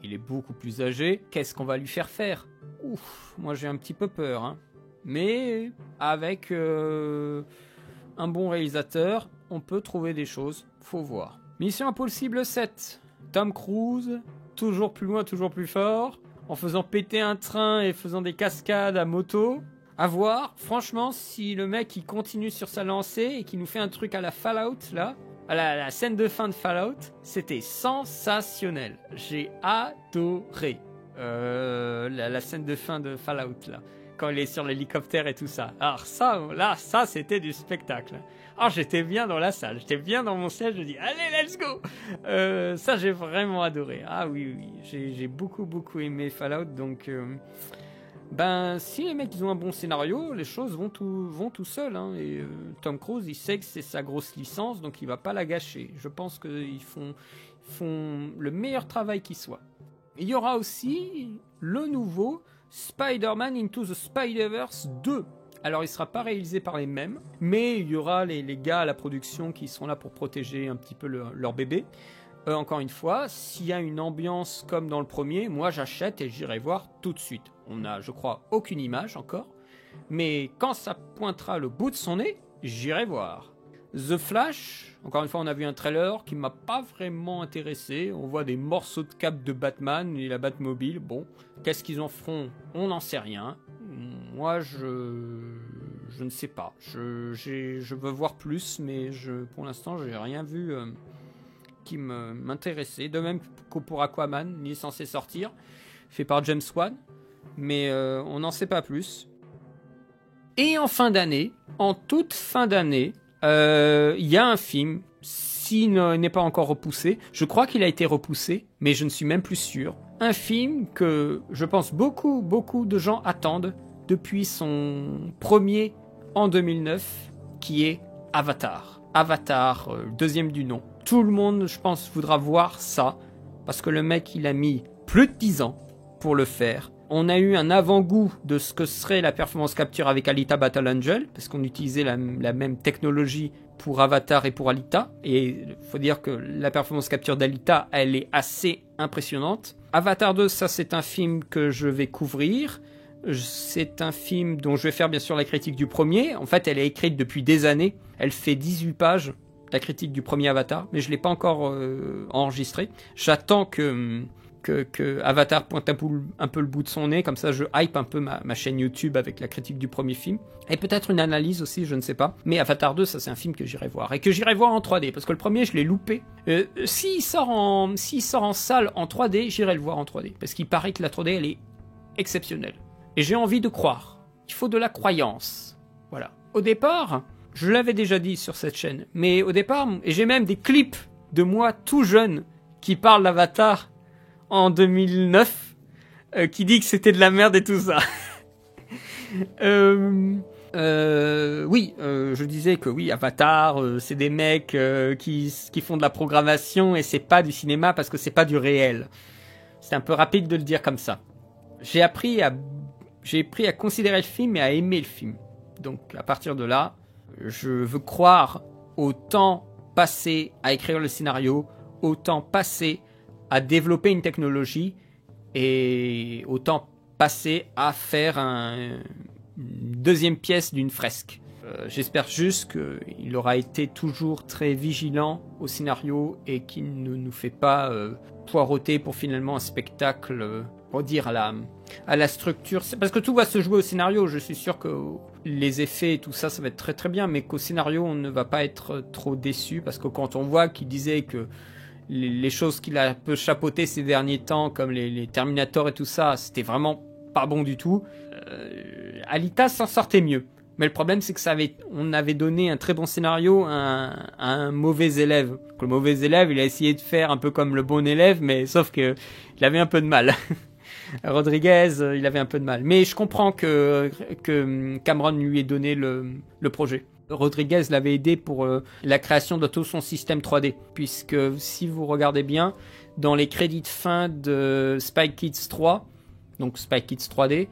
il est beaucoup plus âgé. Qu'est-ce qu'on va lui faire? Ouf, moi j'ai un petit peu peur. Hein. Mais avec un bon réalisateur, on peut trouver des choses. Faut voir. Mission Impossible 7. Tom Cruise, toujours plus loin, toujours plus fort, en faisant péter un train et faisant des cascades à moto. À voir, franchement, si le mec il continue sur sa lancée et qu'il nous fait un truc à la Fallout là, à la scène de fin de Fallout, c'était sensationnel. J'ai adoré la scène de fin de Fallout là. quand il est sur l'hélicoptère et tout ça. Alors ça, là, ça c'était du spectacle. Ah, j'étais bien dans la salle, j'étais bien dans mon siège, je dis allez, let's go. Ça j'ai vraiment adoré. Ah oui, j'ai beaucoup aimé Fallout, donc si les mecs ils ont un bon scénario, les choses vont tout seul. Hein. Et Tom Cruise, il sait que c'est sa grosse licence, donc il va pas la gâcher. Je pense qu'ils font le meilleur travail qui soit. Il y aura aussi le nouveau Spider-Man Into the Spider-Verse 2. Alors il sera pas réalisé par les mêmes, mais il y aura les gars à la production qui seront là pour protéger un petit peu leur bébé. Encore une fois, s'il y a une ambiance comme dans le premier, moi j'achète et j'irai voir tout de suite. On n'a, je crois, aucune image encore, mais quand ça pointera le bout de son nez, j'irai voir. The Flash, encore une fois on a vu un trailer qui m'a pas vraiment intéressé, on voit des morceaux de cap de Batman et la Batmobile, bon, qu'est-ce qu'ils en feront, on n'en sait rien, moi je ne sais pas, je veux voir plus, mais pour l'instant j'ai rien vu qui m'intéressait, de même que pour Aquaman, il est censé sortir, fait par James Wan, mais on n'en sait pas plus. Et en toute fin d'année, il y a un film, s'il n'est pas encore repoussé, je crois qu'il a été repoussé, mais je ne suis même plus sûr. Un film que je pense beaucoup de gens attendent depuis son premier en 2009, qui est Avatar. Avatar, deuxième du nom. Tout le monde, je pense, voudra voir ça, parce que le mec, il a mis plus de 10 ans pour le faire. On a eu un avant-goût de ce que serait la performance capture avec Alita Battle Angel, parce qu'on utilisait la même technologie pour Avatar et pour Alita. Et il faut dire que la performance capture d'Alita, elle est assez impressionnante. Avatar 2, ça c'est un film que je vais couvrir. C'est un film dont je vais faire bien sûr la critique du premier. En fait, elle est écrite depuis des années. Elle fait 18 pages, la critique du premier Avatar, mais je ne l'ai pas encore enregistrée. J'attends que Avatar pointe un peu le bout de son nez, comme ça je hype un peu ma chaîne YouTube avec la critique du premier film, et peut-être une analyse aussi, je ne sais pas, mais Avatar 2, ça c'est un film que j'irai voir, et que j'irai voir en 3D, parce que le premier je l'ai loupé. S'il sort en salle en 3D, j'irai le voir en 3D, parce qu'il paraît que la 3D elle est exceptionnelle, et j'ai envie de croire, il faut de la croyance, voilà. Au départ, je l'avais déjà dit sur cette chaîne, mais au départ, et j'ai même des clips de moi tout jeune qui parlent d'Avatar en 2009, qui dit que c'était de la merde et tout ça. Je disais que oui, Avatar, c'est des mecs qui font de la programmation et c'est pas du cinéma parce que c'est pas du réel. C'est un peu rapide de le dire comme ça. J'ai appris à considérer le film et à aimer le film. Donc à partir de là, je veux croire au temps passé à écrire le scénario, au temps passé à développer une technologie et autant passer à faire une deuxième pièce d'une fresque. J'espère juste qu'il aura été toujours très vigilant au scénario et qu'il ne nous fait pas poireauter pour finalement un spectacle, pour dire à la structure. Parce que tout va se jouer au scénario, je suis sûr que les effets et tout ça, ça va être très très bien, mais qu'au scénario on ne va pas être trop déçu, parce que quand on voit qu'il disait que les choses qu'il a un peu chapeautées ces derniers temps, comme les Terminator et tout ça, c'était vraiment pas bon du tout. Alita s'en sortait mieux. Mais le problème, c'est que on avait donné un très bon scénario à un mauvais élève. Le mauvais élève, il a essayé de faire un peu comme le bon élève, mais sauf que il avait un peu de mal. Rodriguez, il avait un peu de mal. Mais je comprends que Cameron lui ait donné le projet. Rodriguez l'avait aidé pour la création de tout son système 3D, puisque si vous regardez bien, dans les crédits de fin de Spy Kids 3, donc Spy Kids 3D,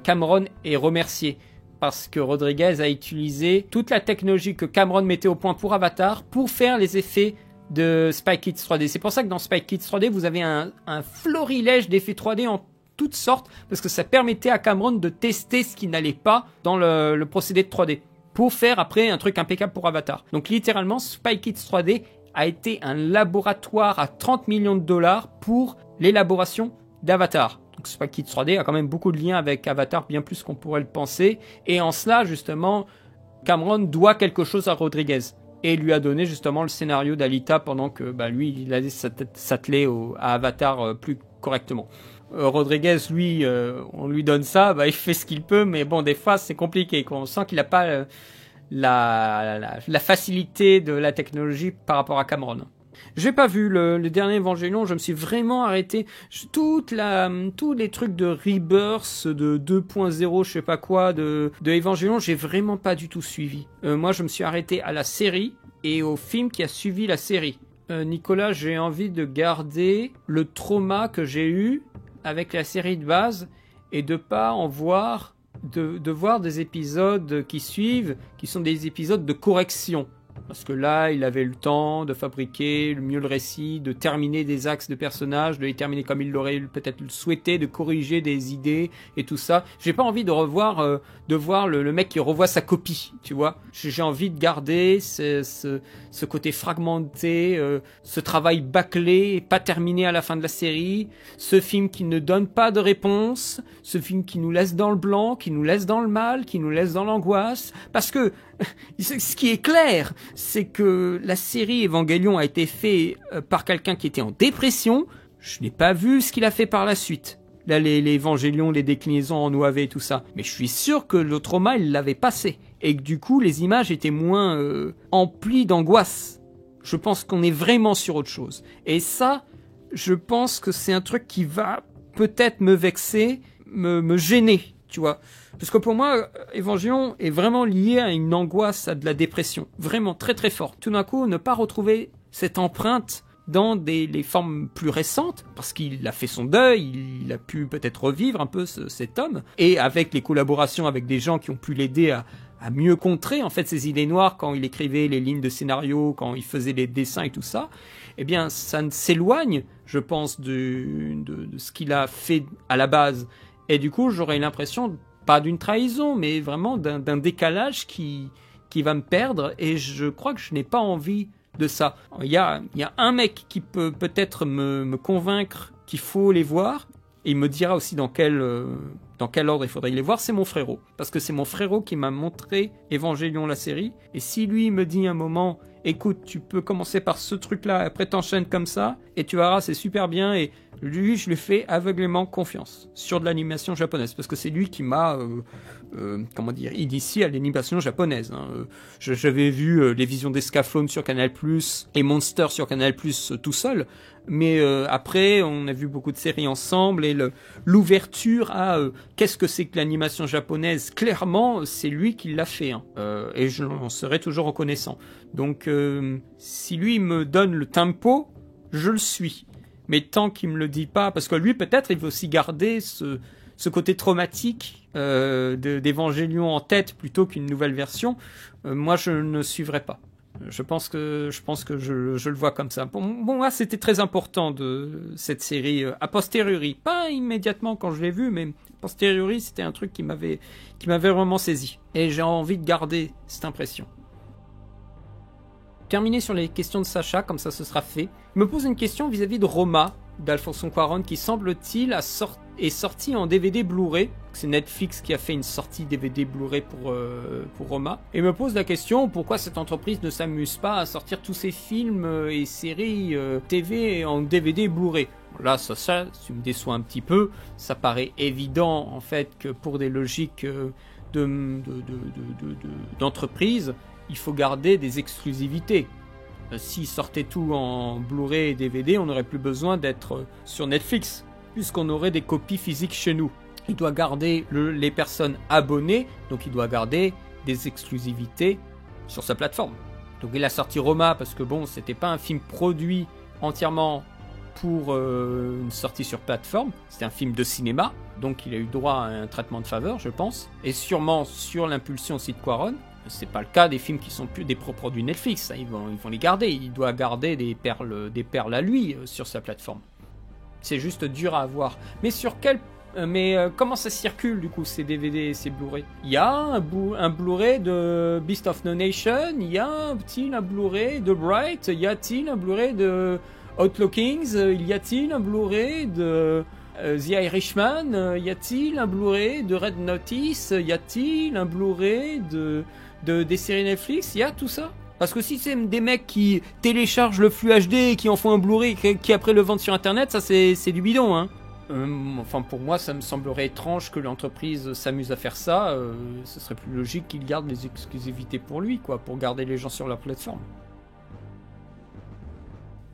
Cameron est remercié, parce que Rodriguez a utilisé toute la technologie que Cameron mettait au point pour Avatar pour faire les effets de Spy Kids 3D. C'est pour ça que dans Spy Kids 3D, vous avez un florilège d'effets 3D en toutes sortes, parce que ça permettait à Cameron de tester ce qui n'allait pas dans le procédé de 3D. Pour faire après un truc impeccable pour Avatar. Donc littéralement, Spy Kids 3D a été un laboratoire à 30 millions de dollars pour l'élaboration d'Avatar. Donc Spy Kids 3D a quand même beaucoup de liens avec Avatar, bien plus qu'on pourrait le penser. Et en cela, justement, Cameron doit quelque chose à Rodriguez. Et lui a donné justement le scénario d'Alita pendant que lui, il allait s'atteler à Avatar plus correctement. Rodriguez, lui, on lui donne ça, bah, il fait ce qu'il peut, mais bon, des fois, c'est compliqué, quoi. On sent qu'il n'a pas la facilité de la technologie par rapport à Cameron. J'ai pas vu le dernier Evangelion, je me suis vraiment arrêté. Tous les trucs de Rebirth, de 2.0, je sais pas quoi, de Evangelion, j'ai vraiment pas du tout suivi. Moi, je me suis arrêté à la série et au film qui a suivi la série. Nicolas, j'ai envie de garder le trauma que j'ai eu avec la série de base et de pas en voir, de voir des épisodes qui suivent, qui sont des épisodes de correction. Parce que là, il avait le temps de fabriquer mieux le récit, de terminer des axes de personnages, de les terminer comme il l'aurait peut-être souhaité, de corriger des idées et tout ça. J'ai pas envie de revoir, de voir le mec qui revoit sa copie, tu vois. J'ai envie de garder ce côté fragmenté, ce travail bâclé, pas terminé à la fin de la série, ce film qui ne donne pas de réponse, ce film qui nous laisse dans le blanc, qui nous laisse dans le mal, qui nous laisse dans l'angoisse. Parce que ce qui est clair, c'est que la série Evangelion a été faite par quelqu'un qui était en dépression. Je n'ai pas vu ce qu'il a fait par la suite. Là, les Evangelion, les déclinaisons en OAV et tout ça. Mais je suis sûr que le trauma, il l'avait passé. Et que du coup, les images étaient moins emplies d'angoisse. Je pense qu'on est vraiment sur autre chose. Et ça, je pense que c'est un truc qui va peut-être me vexer, me gêner, tu vois. Parce que pour moi, Evangelion est vraiment lié à une angoisse, à de la dépression. Vraiment très très forte. Tout d'un coup, ne pas retrouver cette empreinte dans les formes plus récentes, parce qu'il a fait son deuil, il a pu peut-être revivre un peu cet homme, et avec les collaborations avec des gens qui ont pu l'aider à mieux contrer en fait ses idées noires quand il écrivait les lignes de scénario, quand il faisait les dessins et tout ça, eh bien ça s'éloigne, je pense, de ce qu'il a fait à la base. Et du coup, j'aurais l'impression, pas d'une trahison, mais vraiment d'un décalage qui va me perdre, et je crois que je n'ai pas envie de ça. Il y a un mec qui peut peut-être me convaincre qu'il faut les voir, et il me dira aussi dans quel ordre il faudrait les voir, c'est mon frérot. Parce que c'est mon frérot qui m'a montré Evangelion la série, et si lui me dit un moment, écoute, tu peux commencer par ce truc-là, après t'enchaînes comme ça, et tu verras, c'est super bien, et lui, je lui fais aveuglément confiance sur de l'animation japonaise, parce que c'est lui qui m'a, initié à l'animation japonaise. J'avais vu les Visions d'Escaflowne sur Canal+, et Monster sur Canal+, tout seul, mais après, on a vu beaucoup de séries ensemble, et l'ouverture à qu'est-ce que c'est que l'animation japonaise, clairement, c'est lui qui l'a fait, et je l'en serai toujours reconnaissant. Donc, si lui me donne le tempo, je le suis. Mais tant qu'il me le dit pas, parce que lui, peut-être, il veut aussi garder ce côté traumatique d'Evangelion en tête plutôt qu'une nouvelle version. Moi, je ne suivrai pas. Je pense que je le vois comme ça. Bon, moi, c'était très important de cette série a posteriori, pas immédiatement quand je l'ai vue, mais a posteriori, c'était un truc qui m'avait vraiment saisi. Et j'ai envie de garder cette impression. Terminé sur les questions de Sacha, comme ça ce sera fait. Il me pose une question vis-à-vis de Roma, d'Alfonso Cuarón, qui semble-t-il est sorti en DVD Blu-ray. C'est Netflix qui a fait une sortie DVD Blu-ray pour Roma. Et me pose la question, pourquoi cette entreprise ne s'amuse pas à sortir tous ses films et séries TV en DVD Blu-ray. Là, ça me déçoit un petit peu. Ça paraît évident, en fait, que pour des logiques d'entreprise, il faut garder des exclusivités. S'ils sortaient tout en Blu-ray et DVD, on n'aurait plus besoin d'être sur Netflix, puisqu'on aurait des copies physiques chez nous. Il doit garder les personnes abonnées, donc il doit garder des exclusivités sur sa plateforme. Donc il a sorti Roma parce que bon, c'était pas un film produit entièrement pour une sortie sur plateforme, c'était un film de cinéma, donc il a eu droit à un traitement de faveur, je pense, et sûrement sur l'impulsion aussi de Cuarón. C'est pas le cas des films qui sont plus des produits Netflix, ça, ils vont les garder. Il doit garder des perles à lui sur sa plateforme. C'est juste dur à avoir. Mais comment ça circule du coup ces DVD et ces Blu-ray? Il y a un Blu-ray de Beast of No Nation, y a-t-il un Blu-ray de Bright, y a-t-il un Blu-ray de Outlaw Kings, y a-t-il un Blu-ray de The Irishman, y a-t-il un Blu-ray de Red Notice, y a-t-il un Blu-ray des séries Netflix? Il y a tout ça? Parce que si c'est des mecs qui téléchargent le flux HD et qui en font un Blu-ray qui après le vendent sur internet, ça c'est du bidon, hein. Enfin pour moi ça me semblerait étrange que l'entreprise s'amuse à faire ça, ce serait plus logique qu'ils gardent les exclusivités pour lui, quoi, pour garder les gens sur leur plateforme.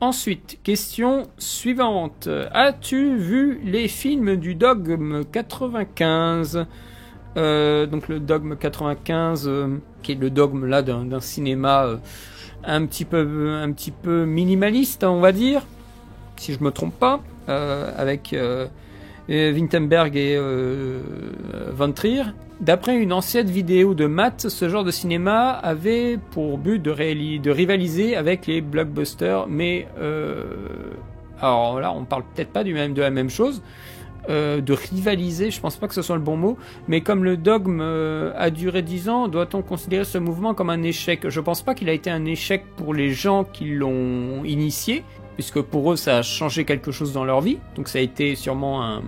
Ensuite, question suivante. As-tu vu les films du Dogme 95 ? Donc le Dogme 95, qui est le dogme là d'un cinéma un petit peu minimaliste, on va dire, si je me trompe pas, avec Vinterberg et Von Trier. D'après une ancienne vidéo de Matt, ce genre de cinéma avait pour but de rivaliser avec les blockbusters, mais alors là on parle peut-être pas de la même chose. De rivaliser, je pense pas que ce soit le bon mot, mais comme le dogme a duré 10 ans, doit-on considérer ce mouvement comme un échec ? Je pense pas qu'il a été un échec pour les gens qui l'ont initié, puisque pour eux ça a changé quelque chose dans leur vie, donc ça a été sûrement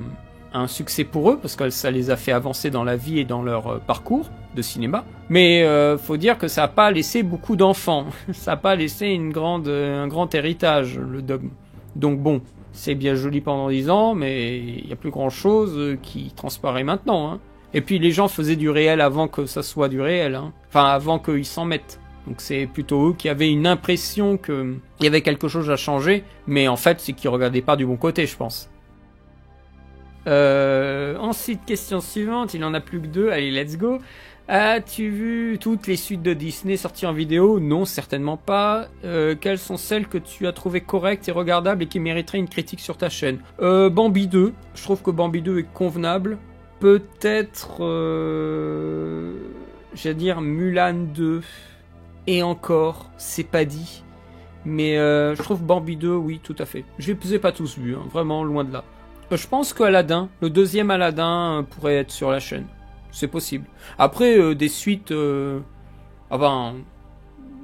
un succès pour eux, parce que ça les a fait avancer dans la vie et dans leur parcours de cinéma, mais faut dire que ça a pas laissé beaucoup d'enfants, ça a pas laissé un grand héritage, le dogme. Donc bon, c'est bien joli pendant 10 ans, mais il n'y a plus grand chose qui transparaît maintenant, hein. Et puis les gens faisaient du réel avant que ça soit du réel, hein. Enfin avant qu'ils s'en mettent. Donc c'est plutôt eux qui avaient une impression qu'il y avait quelque chose à changer, mais en fait c'est qu'ils regardaient pas du bon côté, je pense. Ensuite, question suivante, il en a plus que 2, allez let's go. As-tu vu toutes les suites de Disney sorties en vidéo ? Non, certainement pas. Quelles sont celles que tu as trouvées correctes et regardables et qui mériteraient une critique sur ta chaîne ? Bambi 2, je trouve que Bambi 2 est convenable. Peut-être, j'allais dire Mulan 2. Et encore, c'est pas dit. Mais je trouve Bambi 2, oui, tout à fait. Je les ai pas tous vus, hein, vraiment loin de là. Je pense que Aladdin, le deuxième Aladdin, pourrait être sur la chaîne. C'est possible. Après, des suites... Enfin,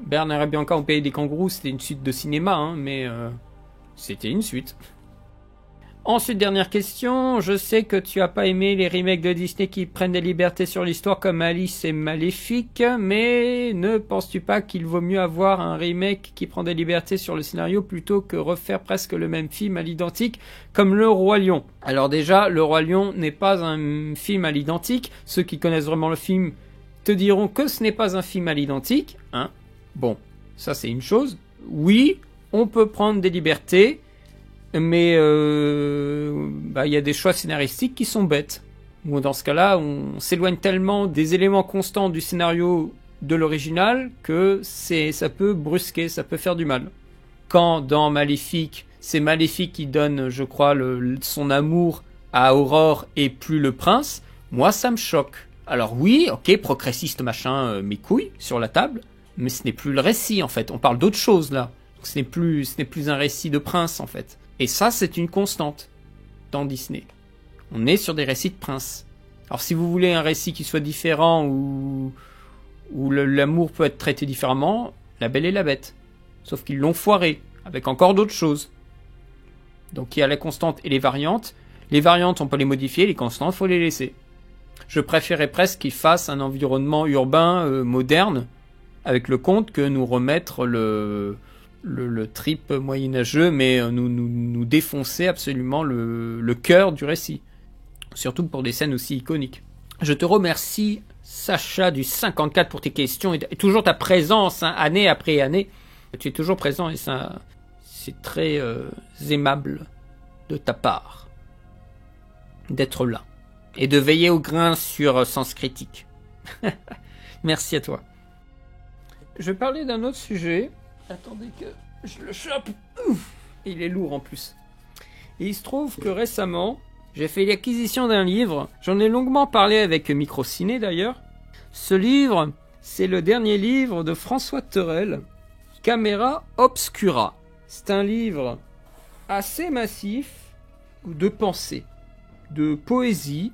Bernard et Bianca au pays des kangourous, c'était une suite de cinéma, hein, mais c'était une suite. Ensuite, dernière question. Je sais que tu as pas aimé les remakes de Disney qui prennent des libertés sur l'histoire comme Alice et Maléfique, mais ne penses-tu pas qu'il vaut mieux avoir un remake qui prend des libertés sur le scénario plutôt que refaire presque le même film à l'identique comme Le Roi Lion ? Alors déjà, Le Roi Lion n'est pas un film à l'identique. Ceux qui connaissent vraiment le film te diront que ce n'est pas un film à l'identique, hein. Bon, ça c'est une chose. Oui, on peut prendre des libertés, mais y a des choix scénaristiques qui sont bêtes. Ou dans ce cas-là, on s'éloigne tellement des éléments constants du scénario de l'original que ça peut brusquer, ça peut faire du mal. Quand dans Maléfique, c'est Maléfique qui donne, je crois, son amour à Aurore et plus le prince, moi ça me choque. Alors oui, ok, progressiste machin, mes couilles sur la table, mais ce n'est plus le récit en fait, on parle d'autre chose là. Donc, ce n'est plus un récit de prince en fait. Et ça, c'est une constante dans Disney. On est sur des récits de princes. Alors si vous voulez un récit qui soit différent où l'amour peut être traité différemment, La Belle et la Bête. Sauf qu'ils l'ont foiré, avec encore d'autres choses. Donc il y a la constante et les variantes. Les variantes, on peut les modifier, les constantes, il faut les laisser. Je préférais presque qu'ils fassent un environnement urbain moderne, avec le conte, que nous remettre le trip moyenâgeux, mais nous défoncer absolument le cœur du récit. Surtout pour des scènes aussi iconiques. Je te remercie, Sacha, du 54 pour tes questions et toujours ta présence, hein, année après année. Tu es toujours présent et ça, c'est très aimable de ta part d'être là et de veiller au grain sur Sens Critique. Merci à toi. Je vais parler d'un autre sujet. Attendez que je le chope. Il est lourd en plus. Et il se trouve que récemment, j'ai fait l'acquisition d'un livre. J'en ai longuement parlé avec Microciné d'ailleurs. Ce livre, c'est le dernier livre de François Thorel, Camera Obscura. C'est un livre assez massif de pensée, de poésie.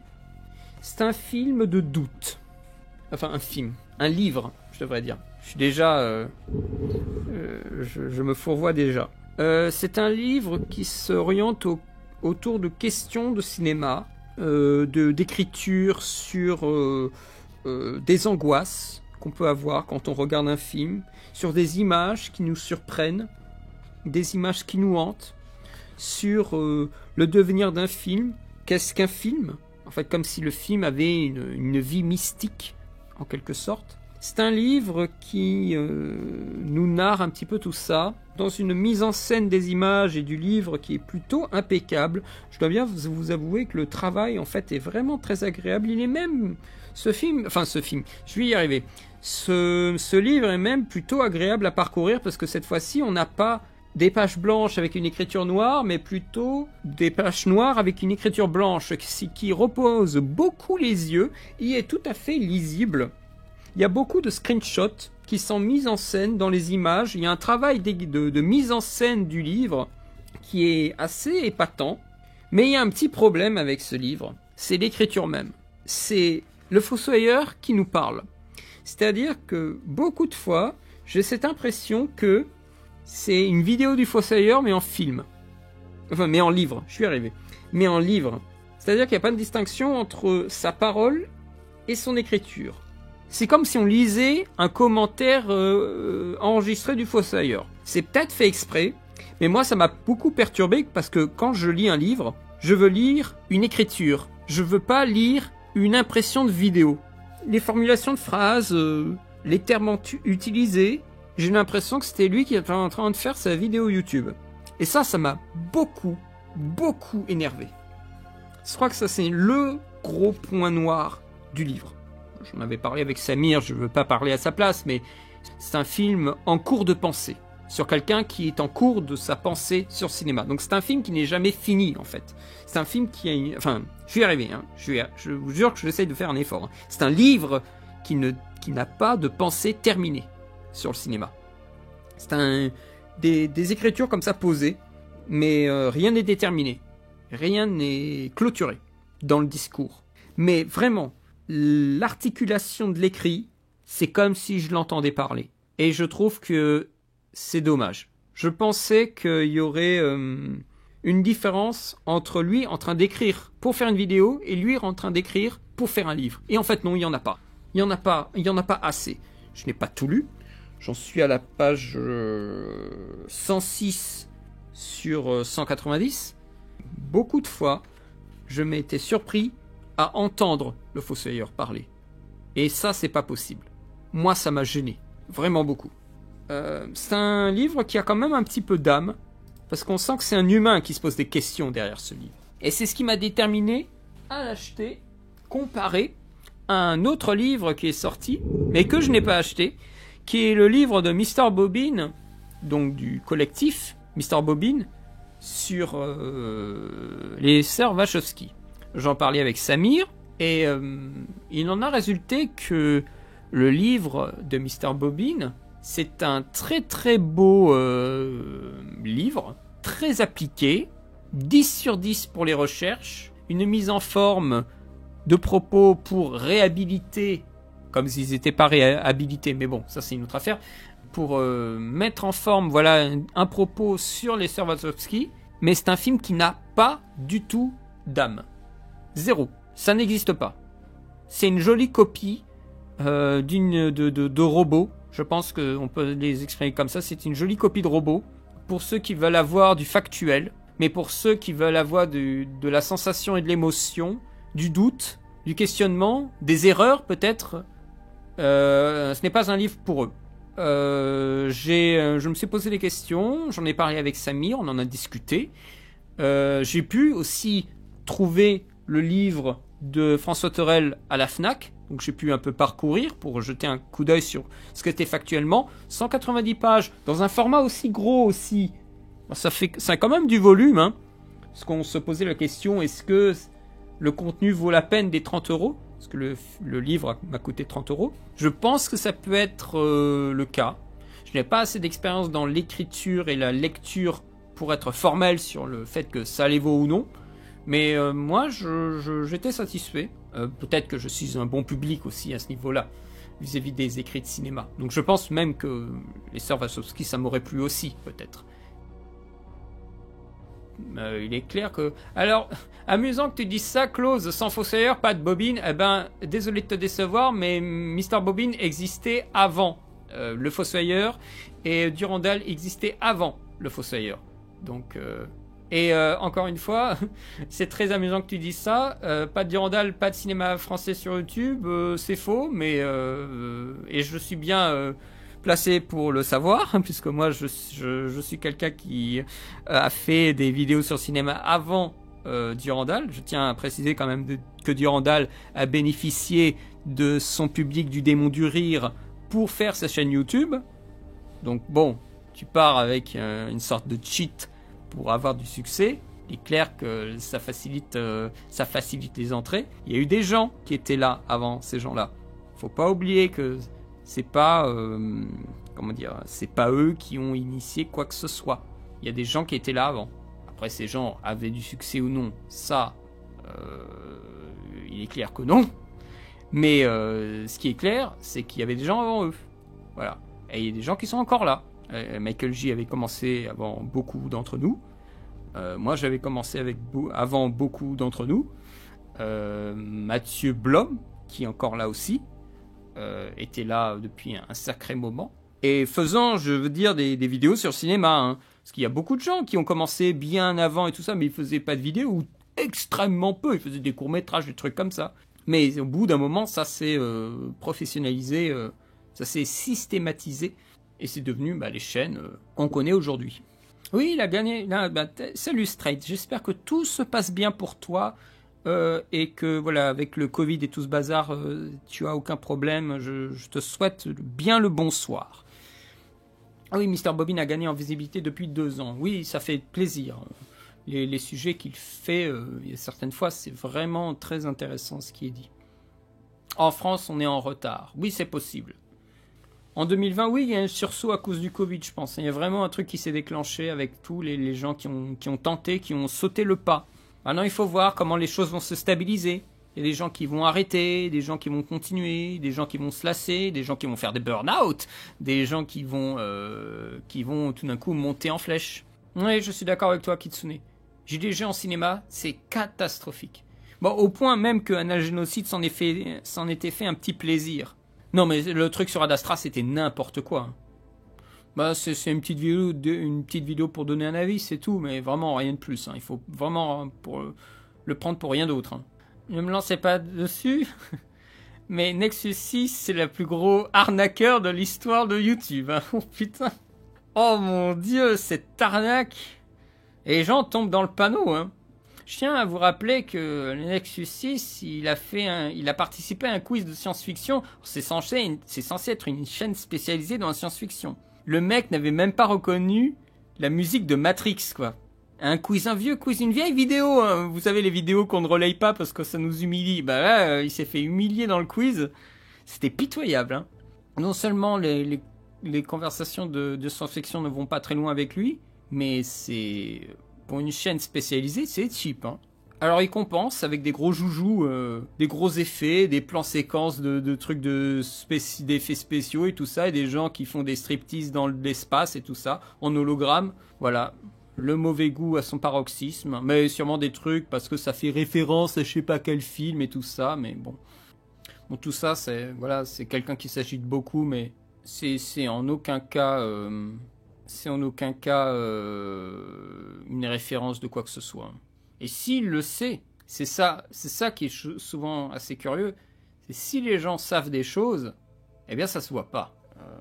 C'est un film de doute. Enfin, un livre, je devrais dire. Je suis déjà... je me fourvoie déjà. C'est un livre qui s'oriente autour de questions de cinéma, d'écriture sur des angoisses qu'on peut avoir quand on regarde un film, sur des images qui nous surprennent, des images qui nous hantent, sur le devenir d'un film. Qu'est-ce qu'un film? En fait, comme si le film avait une vie mystique, en quelque sorte. C'est un livre qui nous narre un petit peu tout ça, dans une mise en scène des images et du livre qui est plutôt impeccable. Je dois bien vous avouer que le travail, en fait, est vraiment très agréable. Il est même... ce film, je vais y arriver. Ce livre est même plutôt agréable à parcourir, parce que cette fois-ci, on n'a pas des pages blanches avec une écriture noire, mais plutôt des pages noires avec une écriture blanche, qui repose beaucoup les yeux, et est tout à fait lisible. Il y a beaucoup de screenshots qui sont mis en scène dans les images. Il y a un travail de mise en scène du livre qui est assez épatant. Mais il y a un petit problème avec ce livre, c'est l'écriture même. C'est le fossoyeur qui nous parle. C'est-à-dire que beaucoup de fois, j'ai cette impression que c'est une vidéo du fossoyeur, mais en film. Enfin, mais en livre, je suis arrivé. Mais en livre. C'est-à-dire qu'il n'y a pas de distinction entre sa parole et son écriture. C'est comme si on lisait un commentaire enregistré du fossoyeur. C'est peut-être fait exprès, mais moi ça m'a beaucoup perturbé, parce que quand je lis un livre, je veux lire une écriture. Je veux pas lire une impression de vidéo. Les formulations de phrases, les termes utilisés, j'ai l'impression que c'était lui qui était en train de faire sa vidéo YouTube. Et ça m'a beaucoup énervé. Je crois que ça c'est le gros point noir du livre. J'en avais parlé avec Samir, je ne veux pas parler à sa place, mais c'est un film en cours de pensée, sur quelqu'un qui est en cours de sa pensée sur le cinéma. Donc c'est un film qui n'est jamais fini, en fait. C'est un film qui a Enfin, je suis arrivé, hein. Je vous jure que j'essaye de faire un effort. Hein. C'est un livre qui n'a pas de pensée terminée sur le cinéma. C'est des écritures comme ça posées, mais rien n'est déterminé. Rien n'est clôturé dans le discours. Mais vraiment, l'articulation de l'écrit, c'est comme si je l'entendais parler. Et je trouve que c'est dommage. Je pensais qu'il y aurait une différence entre lui en train d'écrire pour faire une vidéo et lui en train d'écrire pour faire un livre. Et en fait, non, il n'y en a pas. Il n'y en a pas assez. Je n'ai pas tout lu. J'en suis à la page 106 sur 190. Beaucoup de fois, je m'étais surpris à entendre le fossoyeur parler. Et ça, c'est pas possible. Moi, ça m'a gêné. Vraiment beaucoup. C'est un livre qui a quand même un petit peu d'âme, parce qu'on sent que c'est un humain qui se pose des questions derrière ce livre. Et c'est ce qui m'a déterminé à l'acheter, comparé à un autre livre qui est sorti, mais que je n'ai pas acheté, qui est le livre de Mr. Bobbin, donc du collectif Mr. Bobbin, sur les sœurs Wachowski. J'en parlais avec Samir, et il en a résulté que le livre de Mr. Bobbin, c'est un très très beau livre, très appliqué, 10 sur 10 pour les recherches, une mise en forme de propos pour réhabiliter, comme s'ils n'étaient pas réhabilités, mais bon, ça c'est une autre affaire, pour mettre en forme voilà, un propos sur les sœurs Wachowski, mais c'est un film qui n'a pas du tout d'âme. Zéro. Ça n'existe pas. C'est une jolie copie de robot. Je pense qu'on peut les exprimer comme ça. C'est une jolie copie de robot. Pour ceux qui veulent avoir du factuel, mais pour ceux qui veulent avoir de la sensation et de l'émotion, du doute, du questionnement, des erreurs peut-être, ce n'est pas un livre pour eux. Je me suis posé des questions, j'en ai parlé avec Samir, on en a discuté. J'ai pu aussi trouver le livre de François Thorel à la Fnac, donc j'ai pu un peu parcourir pour jeter un coup d'œil sur ce que c'était factuellement. 190 pages, dans un format aussi gros aussi, ça a quand même du volume, hein. Parce qu'on se posait la question, est-ce que le contenu vaut la peine des 30 €? Parce que le livre m'a coûté 30 €. Je pense que ça peut être le cas. Je n'ai pas assez d'expérience dans l'écriture et la lecture pour être formel sur le fait que ça les vaut ou non. Mais moi, j'étais satisfait. Peut-être que je suis un bon public aussi à ce niveau-là, vis-à-vis des écrits de cinéma. Donc je pense même que les sœurs Wachowski, ça m'aurait plu aussi, peut-être. il est clair que... Alors, amusant que tu dises ça, Close, sans Fossoyeur, pas de Bobine. Eh ben, désolé de te décevoir, mais Mr. Bobine existait avant le Fossoyeur, et Durandal existait avant le Fossoyeur. Donc... encore une fois, c'est très amusant que tu dises ça. Pas de Durandal, pas de cinéma français sur YouTube, c'est faux, mais et je suis bien placé pour le savoir, puisque moi je suis quelqu'un qui a fait des vidéos sur le cinéma avant Durandal. Je tiens à préciser quand même que Durandal a bénéficié de son public du Démon du Rire pour faire sa chaîne YouTube. Donc bon, tu pars avec une sorte de cheat pour avoir du succès. Il est clair que ça facilite les entrées. Il y a eu des gens qui étaient là avant ces gens-là. Faut pas oublier que c'est pas c'est pas eux qui ont initié quoi que ce soit. Il y a des gens qui étaient là avant. Après, ces gens avaient du succès ou non, ça, il est clair que non. Mais ce qui est clair, c'est qu'il y avait des gens avant eux. Voilà. Et il y a des gens qui sont encore là. Michael J avait commencé avant beaucoup d'entre nous. Moi, j'avais commencé avant beaucoup d'entre nous. Mathieu Blom, qui est encore là aussi, était là depuis un sacré moment. Et faisant, je veux dire, des vidéos sur le cinéma. Hein, parce qu'il y a beaucoup de gens qui ont commencé bien avant et tout ça, mais ils faisaient pas de vidéos, ou extrêmement peu. Ils faisaient des courts-métrages, des trucs comme ça. Mais au bout d'un moment, ça s'est professionnalisé, ça s'est systématisé. Et c'est devenu les chaînes qu'on connaît aujourd'hui. Oui, il a gagné. Salut Straight, j'espère que tout se passe bien pour toi et que voilà, avec le Covid et tout ce bazar, tu as aucun problème. Je te souhaite bien le bonsoir. Ah oui, Mr. Bobine a gagné en visibilité depuis 2 ans. Oui, ça fait plaisir. Les sujets qu'il fait, certaines fois, c'est vraiment très intéressant ce qui est dit. En France, on est en retard. Oui, c'est possible. En 2020, oui, il y a un sursaut à cause du Covid, je pense. Il y a vraiment un truc qui s'est déclenché avec tous les gens qui ont tenté, qui ont sauté le pas. Maintenant, il faut voir comment les choses vont se stabiliser. Il y a des gens qui vont arrêter, des gens qui vont continuer, des gens qui vont se lasser, des gens qui vont faire des burn-out, des gens qui vont tout d'un coup monter en flèche. Oui, je suis d'accord avec toi, Kitsune. JDG en cinéma, c'est catastrophique. Bon, au point même qu'un génocide s'en était fait un petit plaisir. Non, mais le truc sur Ad Astra, c'était n'importe quoi. C'est une petite vidéo pour donner un avis, c'est tout, mais vraiment rien de plus. Hein. Il faut vraiment le prendre pour rien d'autre. Hein. Ne me lancez pas dessus, mais Nexus 6, c'est le plus gros arnaqueur de l'histoire de YouTube. Hein. Oh putain. Oh mon dieu, cette arnaque. Et les gens tombent dans le panneau, hein. Je tiens à vous rappeler que le Nexus 6, il a participé à un quiz de science-fiction. C'est censé être une chaîne spécialisée dans la science-fiction. Le mec n'avait même pas reconnu la musique de Matrix, quoi. Un vieux quiz, une vieille vidéo. Hein. Vous savez, les vidéos qu'on ne relaye pas parce que ça nous humilie. Là, il s'est fait humilier dans le quiz. C'était pitoyable. Hein. Non seulement les conversations de science-fiction ne vont pas très loin avec lui, mais c'est... Pour une chaîne spécialisée, c'est cheap. Hein. Alors il compense avec des gros joujoux, des gros effets, des plans séquences de trucs d'effets spéciaux et tout ça, et des gens qui font des striptease dans l'espace et tout ça, en hologramme. Voilà, le mauvais goût à son paroxysme, mais sûrement des trucs parce que ça fait référence à je sais pas quel film et tout ça, mais bon. Bon, tout ça, c'est quelqu'un qui s'agite beaucoup, mais c'est en aucun cas... une référence de quoi que ce soit. Et s'il le sait, c'est ça qui est souvent assez curieux, c'est si les gens savent des choses, eh bien ça se voit pas.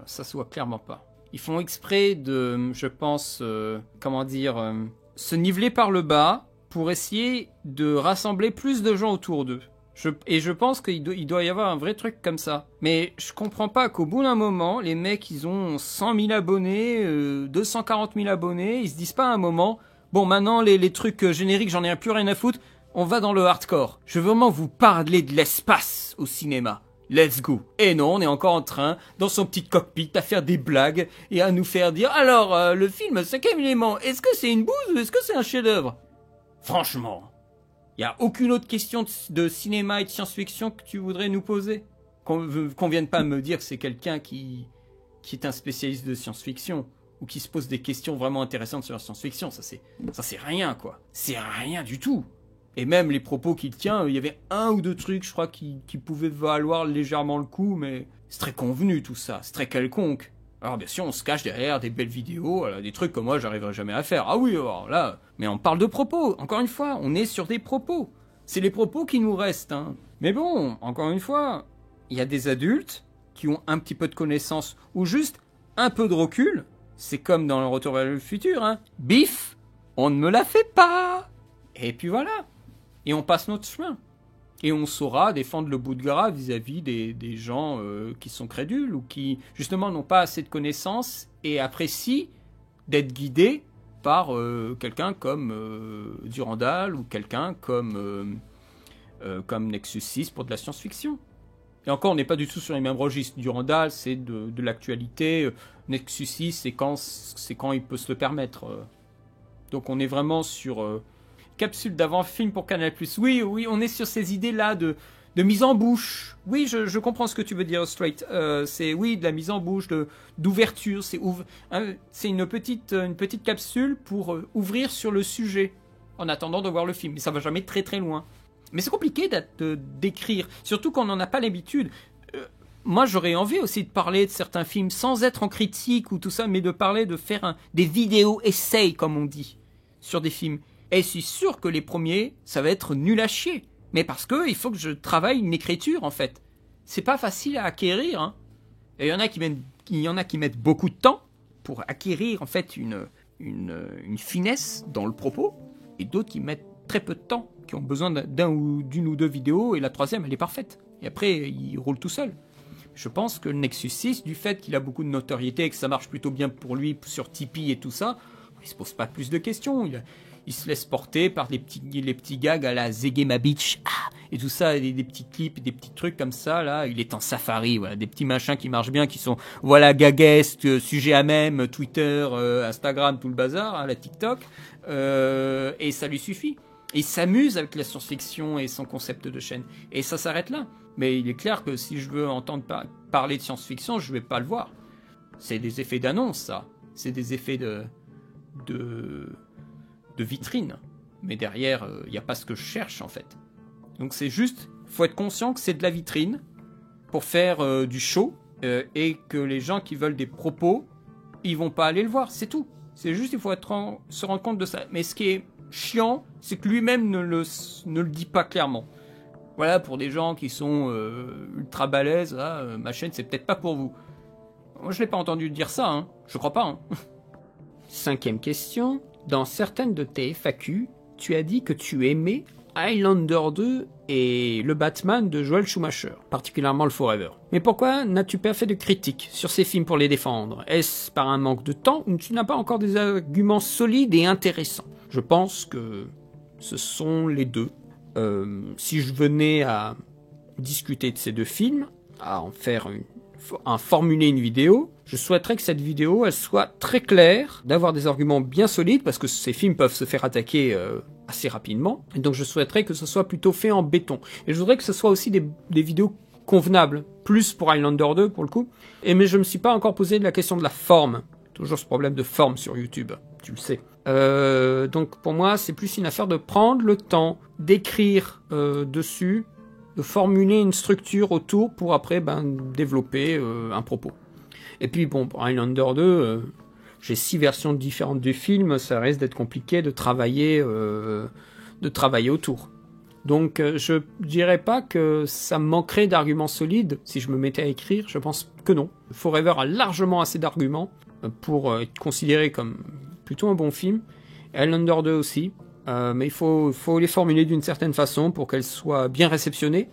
Ça se voit clairement pas. Ils font exprès de, je pense, se niveler par le bas pour essayer de rassembler plus de gens autour d'eux. Je pense qu'il doit y avoir un vrai truc comme ça. Mais je comprends pas qu'au bout d'un moment, les mecs, ils ont 100 000 abonnés, 240 000 abonnés, ils se disent pas à un moment, bon, maintenant, les trucs génériques, j'en ai plus rien à foutre, on va dans le hardcore. Je veux vraiment vous parler de l'espace au cinéma. Let's go. Et non, on est encore en train, dans son petit cockpit, à faire des blagues et à nous faire dire, alors, le film 5e élément, est-ce que c'est une bouse ou est-ce que c'est un chef-d'œuvre? Franchement... Il n'y a aucune autre question de cinéma et de science-fiction que tu voudrais nous poser? Qu'on vienne pas me dire que c'est quelqu'un qui est un spécialiste de science-fiction. ou qui se pose des questions vraiment intéressantes sur la science-fiction. Ça c'est rien, quoi. C'est rien du tout. Et même les propos qu'il tient, il y avait un ou deux trucs, je crois, qui pouvaient valoir légèrement le coup, mais c'est très convenu tout ça, c'est très quelconque. Alors bien sûr, on se cache derrière des belles vidéos, voilà, des trucs que moi j'arriverai jamais à faire. Ah oui, alors là, mais on parle de propos, encore une fois, on est sur des propos. C'est les propos qui nous restent, hein. Mais bon, encore une fois, il y a des adultes qui ont un petit peu de connaissances, ou juste un peu de recul. C'est comme dans le Retour vers le futur, hein. Bif, on ne me la fait pas. Et puis voilà. Et on passe notre chemin. Et on saura défendre le bout de gras vis-à-vis des gens qui sont crédules ou qui, justement, n'ont pas assez de connaissances et apprécient d'être guidés par quelqu'un comme Durandal ou quelqu'un comme Nexus 6 pour de la science-fiction. Et encore, on n'est pas du tout sur les mêmes registres. Durandal, c'est de l'actualité. Nexus 6, c'est quand il peut se le permettre. Donc on est vraiment sur... capsule d'avant-film pour Canal+. Oui, on est sur ces idées-là de mise en bouche. Oui, je comprends ce que tu veux dire, Straight. C'est, oui, de la mise en bouche, d'ouverture. C'est une petite capsule pour ouvrir sur le sujet, en attendant de voir le film. Mais ça va jamais très très loin. Mais c'est compliqué d'écrire, surtout quand on n'en a pas l'habitude. Moi, j'aurais envie aussi de parler de certains films, sans être en critique ou tout ça, mais de faire des vidéos essais, comme on dit, sur des films. Et je suis sûr que les premiers, ça va être nul à chier. Mais parce que il faut que je travaille une écriture, en fait. C'est pas facile à acquérir, hein. Et il y en a qui mettent beaucoup de temps pour acquérir, en fait, une finesse dans le propos. Et d'autres qui mettent très peu de temps, qui ont besoin d'une ou deux vidéos, et la troisième, elle est parfaite. Et après, il roule tout seul. Je pense que le Nexus 6, du fait qu'il a beaucoup de notoriété et que ça marche plutôt bien pour lui sur Tipeee et tout ça, il se pose pas plus de questions. Il se laisse porter par les petits gags à la Zegema Beach, et tout ça, des petits clips, des petits trucs comme ça, là. Il est en safari, voilà, des petits machins qui marchent bien, qui sont, voilà, gaguesques, sujet à même, Twitter, Instagram, tout le bazar, hein, la TikTok, et ça lui suffit. Et il s'amuse avec la science-fiction et son concept de chaîne. Et ça s'arrête là. Mais il est clair que si je veux entendre parler de science-fiction, je vais pas le voir. C'est des effets d'annonce, ça. C'est des effets de vitrine. Mais derrière, il n'y a pas ce que je cherche, en fait. Donc c'est juste, faut être conscient que c'est de la vitrine pour faire du show et que les gens qui veulent des propos, ils vont pas aller le voir, c'est tout. C'est juste, il faut se rendre compte de ça. Mais ce qui est chiant, c'est que lui-même ne le dit pas clairement. Voilà, pour des gens qui sont ultra balèzes, là, ma chaîne, c'est peut-être pas pour vous. Moi, je l'ai pas entendu dire ça, hein. Je crois pas, hein. 5e question. Dans certaines de tes FAQ, tu as dit que tu aimais Highlander 2 et le Batman de Joel Schumacher, particulièrement le Forever. Mais pourquoi n'as-tu pas fait de critiques sur ces films pour les défendre? Est-ce par un manque de temps ou tu n'as pas encore des arguments solides et intéressants? Je pense que ce sont les deux. Si je venais à discuter de ces deux films, à en faire formuler une vidéo, je souhaiterais que cette vidéo elle soit très claire, d'avoir des arguments bien solides, parce que ces films peuvent se faire attaquer assez rapidement, et donc je souhaiterais que ce soit plutôt fait en béton. Et je voudrais que ce soit aussi des vidéos convenables, plus pour Highlander 2 pour le coup, mais je me suis pas encore posé la question de la forme. Toujours ce problème de forme sur YouTube, tu le sais. Donc pour moi, c'est plus une affaire de prendre le temps d'écrire dessus, de formuler une structure autour pour après développer un propos. Et puis bon, pour Highlander 2, j'ai 6 versions différentes du film, ça risque d'être compliqué de travailler autour. Donc je dirais pas que ça me manquerait d'arguments solides si je me mettais à écrire, je pense que non. Forever a largement assez d'arguments pour être considéré comme plutôt un bon film. Highlander 2 aussi, mais il faut les formuler d'une certaine façon pour qu'elles soient bien réceptionnées.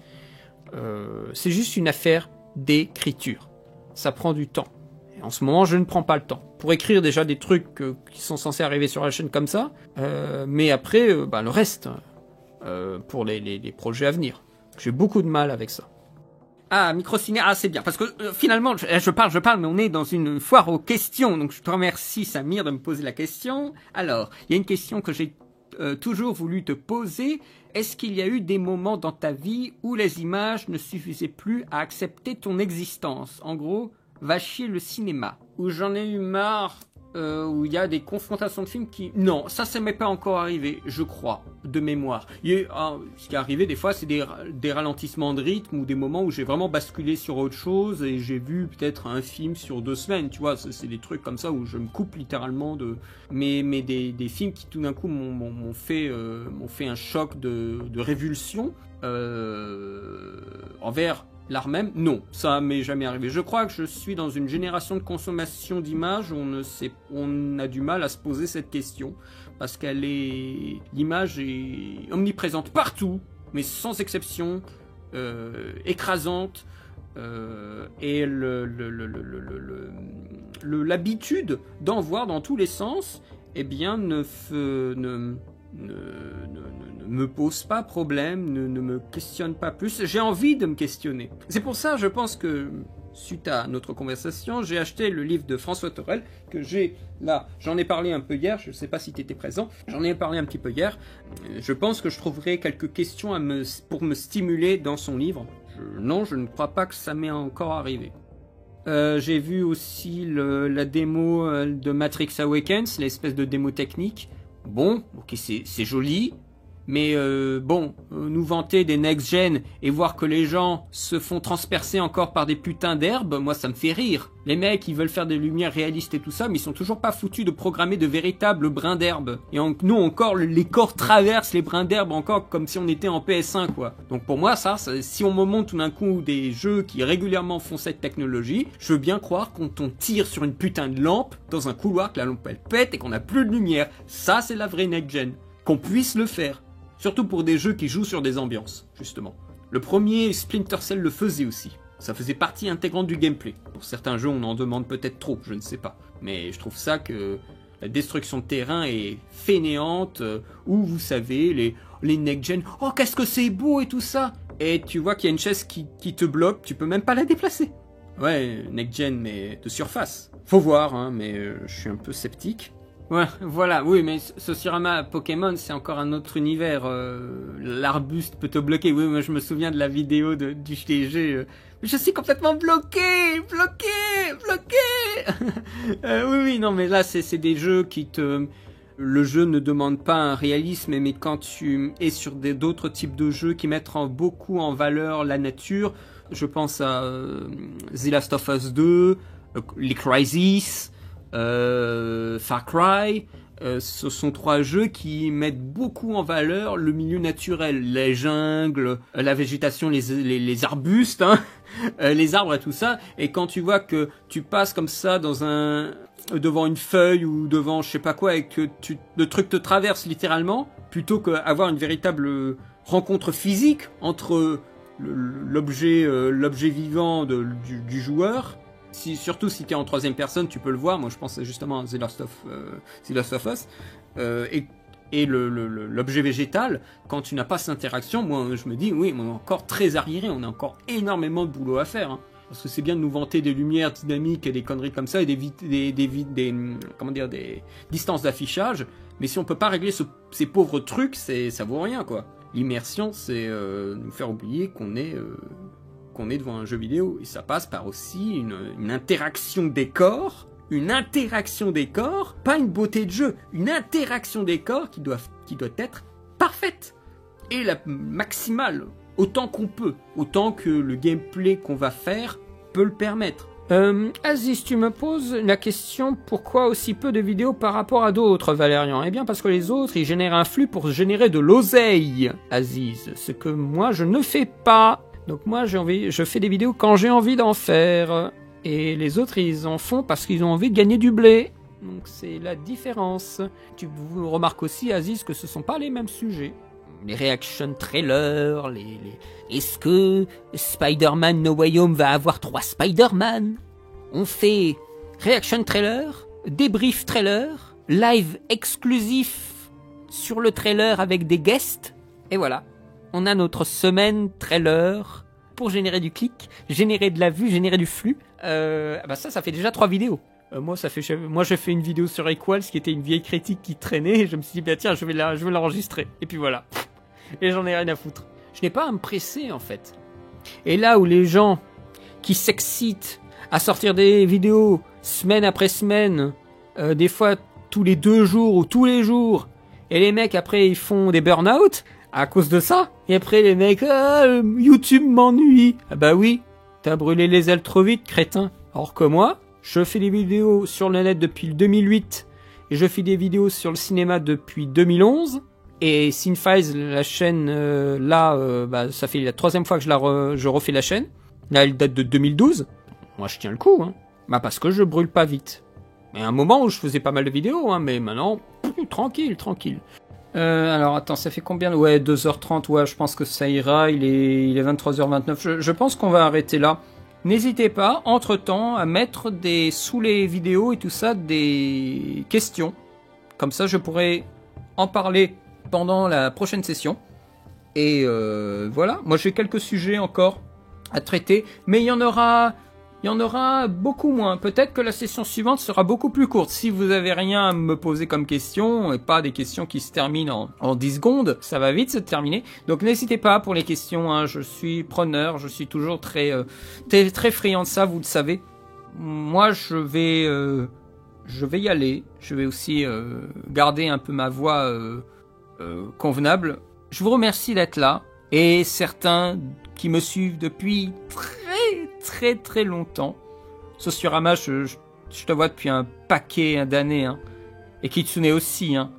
C'est juste une affaire d'écriture. Ça prend du temps. Et en ce moment, je ne prends pas le temps. Pour écrire déjà des trucs qui sont censés arriver sur la chaîne comme ça, mais après, le reste, pour les projets à venir. J'ai beaucoup de mal avec ça. Ah, Microciné, c'est bien, parce que finalement, je parle, mais on est dans une foire aux questions, donc je te remercie Samir de me poser la question. Alors, il y a une question que j'ai toujours voulu te poser. Est-ce qu'il y a eu des moments dans ta vie où les images ne suffisaient plus à accepter ton existence? En gros, va chier le cinéma. Où j'en ai eu marre où il y a des confrontations de films qui... Non, ça m'est pas encore arrivé, je crois, de mémoire. Ce qui est arrivé des fois, c'est des ralentissements de rythme ou des moments où j'ai vraiment basculé sur autre chose et j'ai vu peut-être un film sur 2 semaines, tu vois, c'est des trucs comme ça où je me coupe littéralement de... Mais des films qui tout d'un coup m'ont fait un choc de révulsion envers l'art même, non, ça m'est jamais arrivé. Je crois que je suis dans une génération de consommation d'images où on a du mal à se poser cette question parce l'image est omniprésente partout, mais sans exception, écrasante, et l'habitude d'en voir dans tous les sens, eh bien, ne me pose pas problème, ne me questionne pas plus. J'ai envie de me questionner. C'est pour ça, je pense que, suite à notre conversation, j'ai acheté le livre de François Thorel, que j'ai là. J'en ai parlé un peu hier, je ne sais pas si tu étais présent. J'en ai parlé un petit peu hier. Je pense que je trouverai quelques questions pour me stimuler dans son livre. Non, je ne crois pas que ça m'est encore arrivé. J'ai vu aussi la démo de Matrix Awakens, l'espèce de démo technique. Bon, ok, c'est joli, mais nous vanter des next-gen et voir que les gens se font transpercer encore par des putains d'herbes, moi ça me fait rire. Les mecs, ils veulent faire des lumières réalistes et tout ça, mais ils sont toujours pas foutus de programmer de véritables brins d'herbe. Et nous encore, les corps traversent les brins d'herbe encore comme si on était en PS1, quoi. Donc pour moi, si on me montre tout d'un coup des jeux qui régulièrement font cette technologie, je veux bien croire qu'on tire sur une putain de lampe dans un couloir, que la lampe elle pète et qu'on a plus de lumière. Ça, c'est la vraie next-gen. Qu'on puisse le faire. Surtout pour des jeux qui jouent sur des ambiances, justement. Le premier Splinter Cell le faisait aussi. Ça faisait partie intégrante du gameplay. Pour certains jeux, on en demande peut-être trop, je ne sais pas. Mais je trouve ça que la destruction de terrain est fainéante, où vous savez, les next-gen, oh qu'est-ce que c'est beau et tout ça. Et tu vois qu'il y a une chaise qui te bloque, tu peux même pas la déplacer. Ouais, next-gen, mais de surface. Faut voir, hein, mais je suis un peu sceptique. Ouais, voilà, oui, mais Socirama Pokémon, c'est encore un autre univers. L'arbuste peut te bloquer. Oui, moi je me souviens de la vidéo du TG. Je suis complètement bloqué. Oui, non, mais là, c'est des jeux le jeu ne demande pas un réalisme, mais quand tu es sur d'autres types de jeux qui mettent beaucoup en valeur la nature, je pense à The Last of Us 2, les Crysis, Far Cry, ce sont 3 jeux qui mettent beaucoup en valeur le milieu naturel, les jungles, la végétation, les arbustes, hein, les arbres et tout ça. Et quand tu vois que tu passes comme ça devant une feuille ou devant je sais pas quoi et que le truc te traverse littéralement, plutôt qu'avoir une véritable rencontre physique entre l'objet vivant du joueur. Surtout si tu es en 3e personne, tu peux le voir. Moi, je pense justement à The Last of Us. Et l'objet végétal, quand tu n'as pas cette interaction, moi, je me dis, oui, on est encore très arriéré. On a encore énormément de boulot à faire. Hein. Parce que c'est bien de nous vanter des lumières dynamiques et des conneries comme ça et des distances d'affichage. Mais si on peut pas régler ces pauvres trucs, ça vaut rien, quoi. L'immersion, c'est nous faire oublier qu'on est devant un jeu vidéo, et ça passe par aussi une interaction des corps, pas une beauté de jeu, une interaction des corps qui doit être parfaite, et la maximale, autant qu'on peut, autant que le gameplay qu'on va faire peut le permettre. Aziz, tu me poses la question, pourquoi aussi peu de vidéos par rapport à d'autres, Valérian? Eh bien parce que les autres, ils génèrent un flux pour générer de l'oseille, Aziz, ce que moi je ne fais pas. Donc moi je fais des vidéos quand j'ai envie d'en faire. Et les autres ils en font parce qu'ils ont envie de gagner du blé. Donc c'est la différence. Tu remarques aussi, Aziz, que ce sont pas les mêmes sujets. Les reaction trailers, est-ce que Spider-Man No Way Home va avoir 3 Spider-Man? On fait reaction trailer, débrief trailer, live exclusif sur le trailer avec des guests. Et voilà. On a notre semaine trailer pour générer du clic, générer de la vue, générer du flux. Ça fait déjà 3 vidéos. Moi, j'ai fait une vidéo sur Equals qui était une vieille critique qui traînait. Et je me suis dit, tiens, je vais l'enregistrer. Et puis voilà. Et j'en ai rien à foutre. Je n'ai pas à me presser, en fait. Et là où les gens qui s'excitent à sortir des vidéos semaine après semaine des fois tous les 2 jours ou tous les jours. Et les mecs, après, ils font des burn-out à cause de ça. Et après, les mecs, YouTube m'ennuie. Ah bah oui, t'as brûlé les ailes trop vite, crétin. Alors que moi, je fais des vidéos sur le net depuis le 2008. Et je fais des vidéos sur le cinéma depuis 2011. Et Cinefiles, la chaîne, ça fait la 3e fois que je refais la chaîne. Là, elle date de 2012. Moi, je tiens le coup, hein. Bah, parce que je brûle pas vite. Mais à un moment où je faisais pas mal de vidéos, hein, mais maintenant, tranquille. Alors, attends, ça fait combien? Ouais, 2h30, ouais, je pense que ça ira. Il est 23h29. Je pense qu'on va arrêter là. N'hésitez pas, entre-temps, à mettre sous les vidéos et tout ça, des questions. Comme ça, je pourrai en parler pendant la prochaine session. Et voilà, moi j'ai quelques sujets encore à traiter, mais il y en aura beaucoup moins. Peut-être que la session suivante sera beaucoup plus courte. Si vous avez rien à me poser comme question, et pas des questions qui se terminent en 10 secondes, ça va vite se terminer. Donc n'hésitez pas pour les questions, hein. Je suis preneur, je suis toujours très friand de ça, vous le savez. Moi je vais y aller. Je vais aussi garder un peu ma voix convenable. Je vous remercie d'être là. Et certains qui me suivent depuis très longtemps. Sociorama, je te vois depuis un paquet d'années. Hein. Et Kitsune aussi. Hein.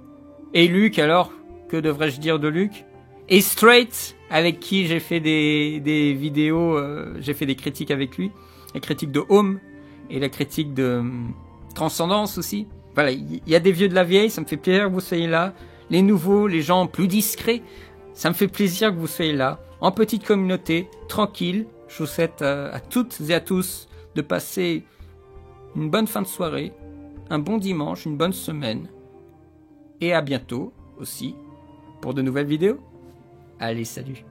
Et Luc, alors, que devrais-je dire de Luc? Et Straight, avec qui j'ai fait des vidéos, j'ai fait des critiques avec lui. La critique de Home et la critique de Transcendance aussi. Voilà, il y a des vieux de la vieille, ça me fait plaisir que vous soyez là. Les nouveaux, les gens plus discrets, ça me fait plaisir que vous soyez là. En petite communauté, tranquille. Je vous souhaite à toutes et à tous de passer une bonne fin de soirée, un bon dimanche, une bonne semaine. Et à bientôt aussi pour de nouvelles vidéos. Allez, salut!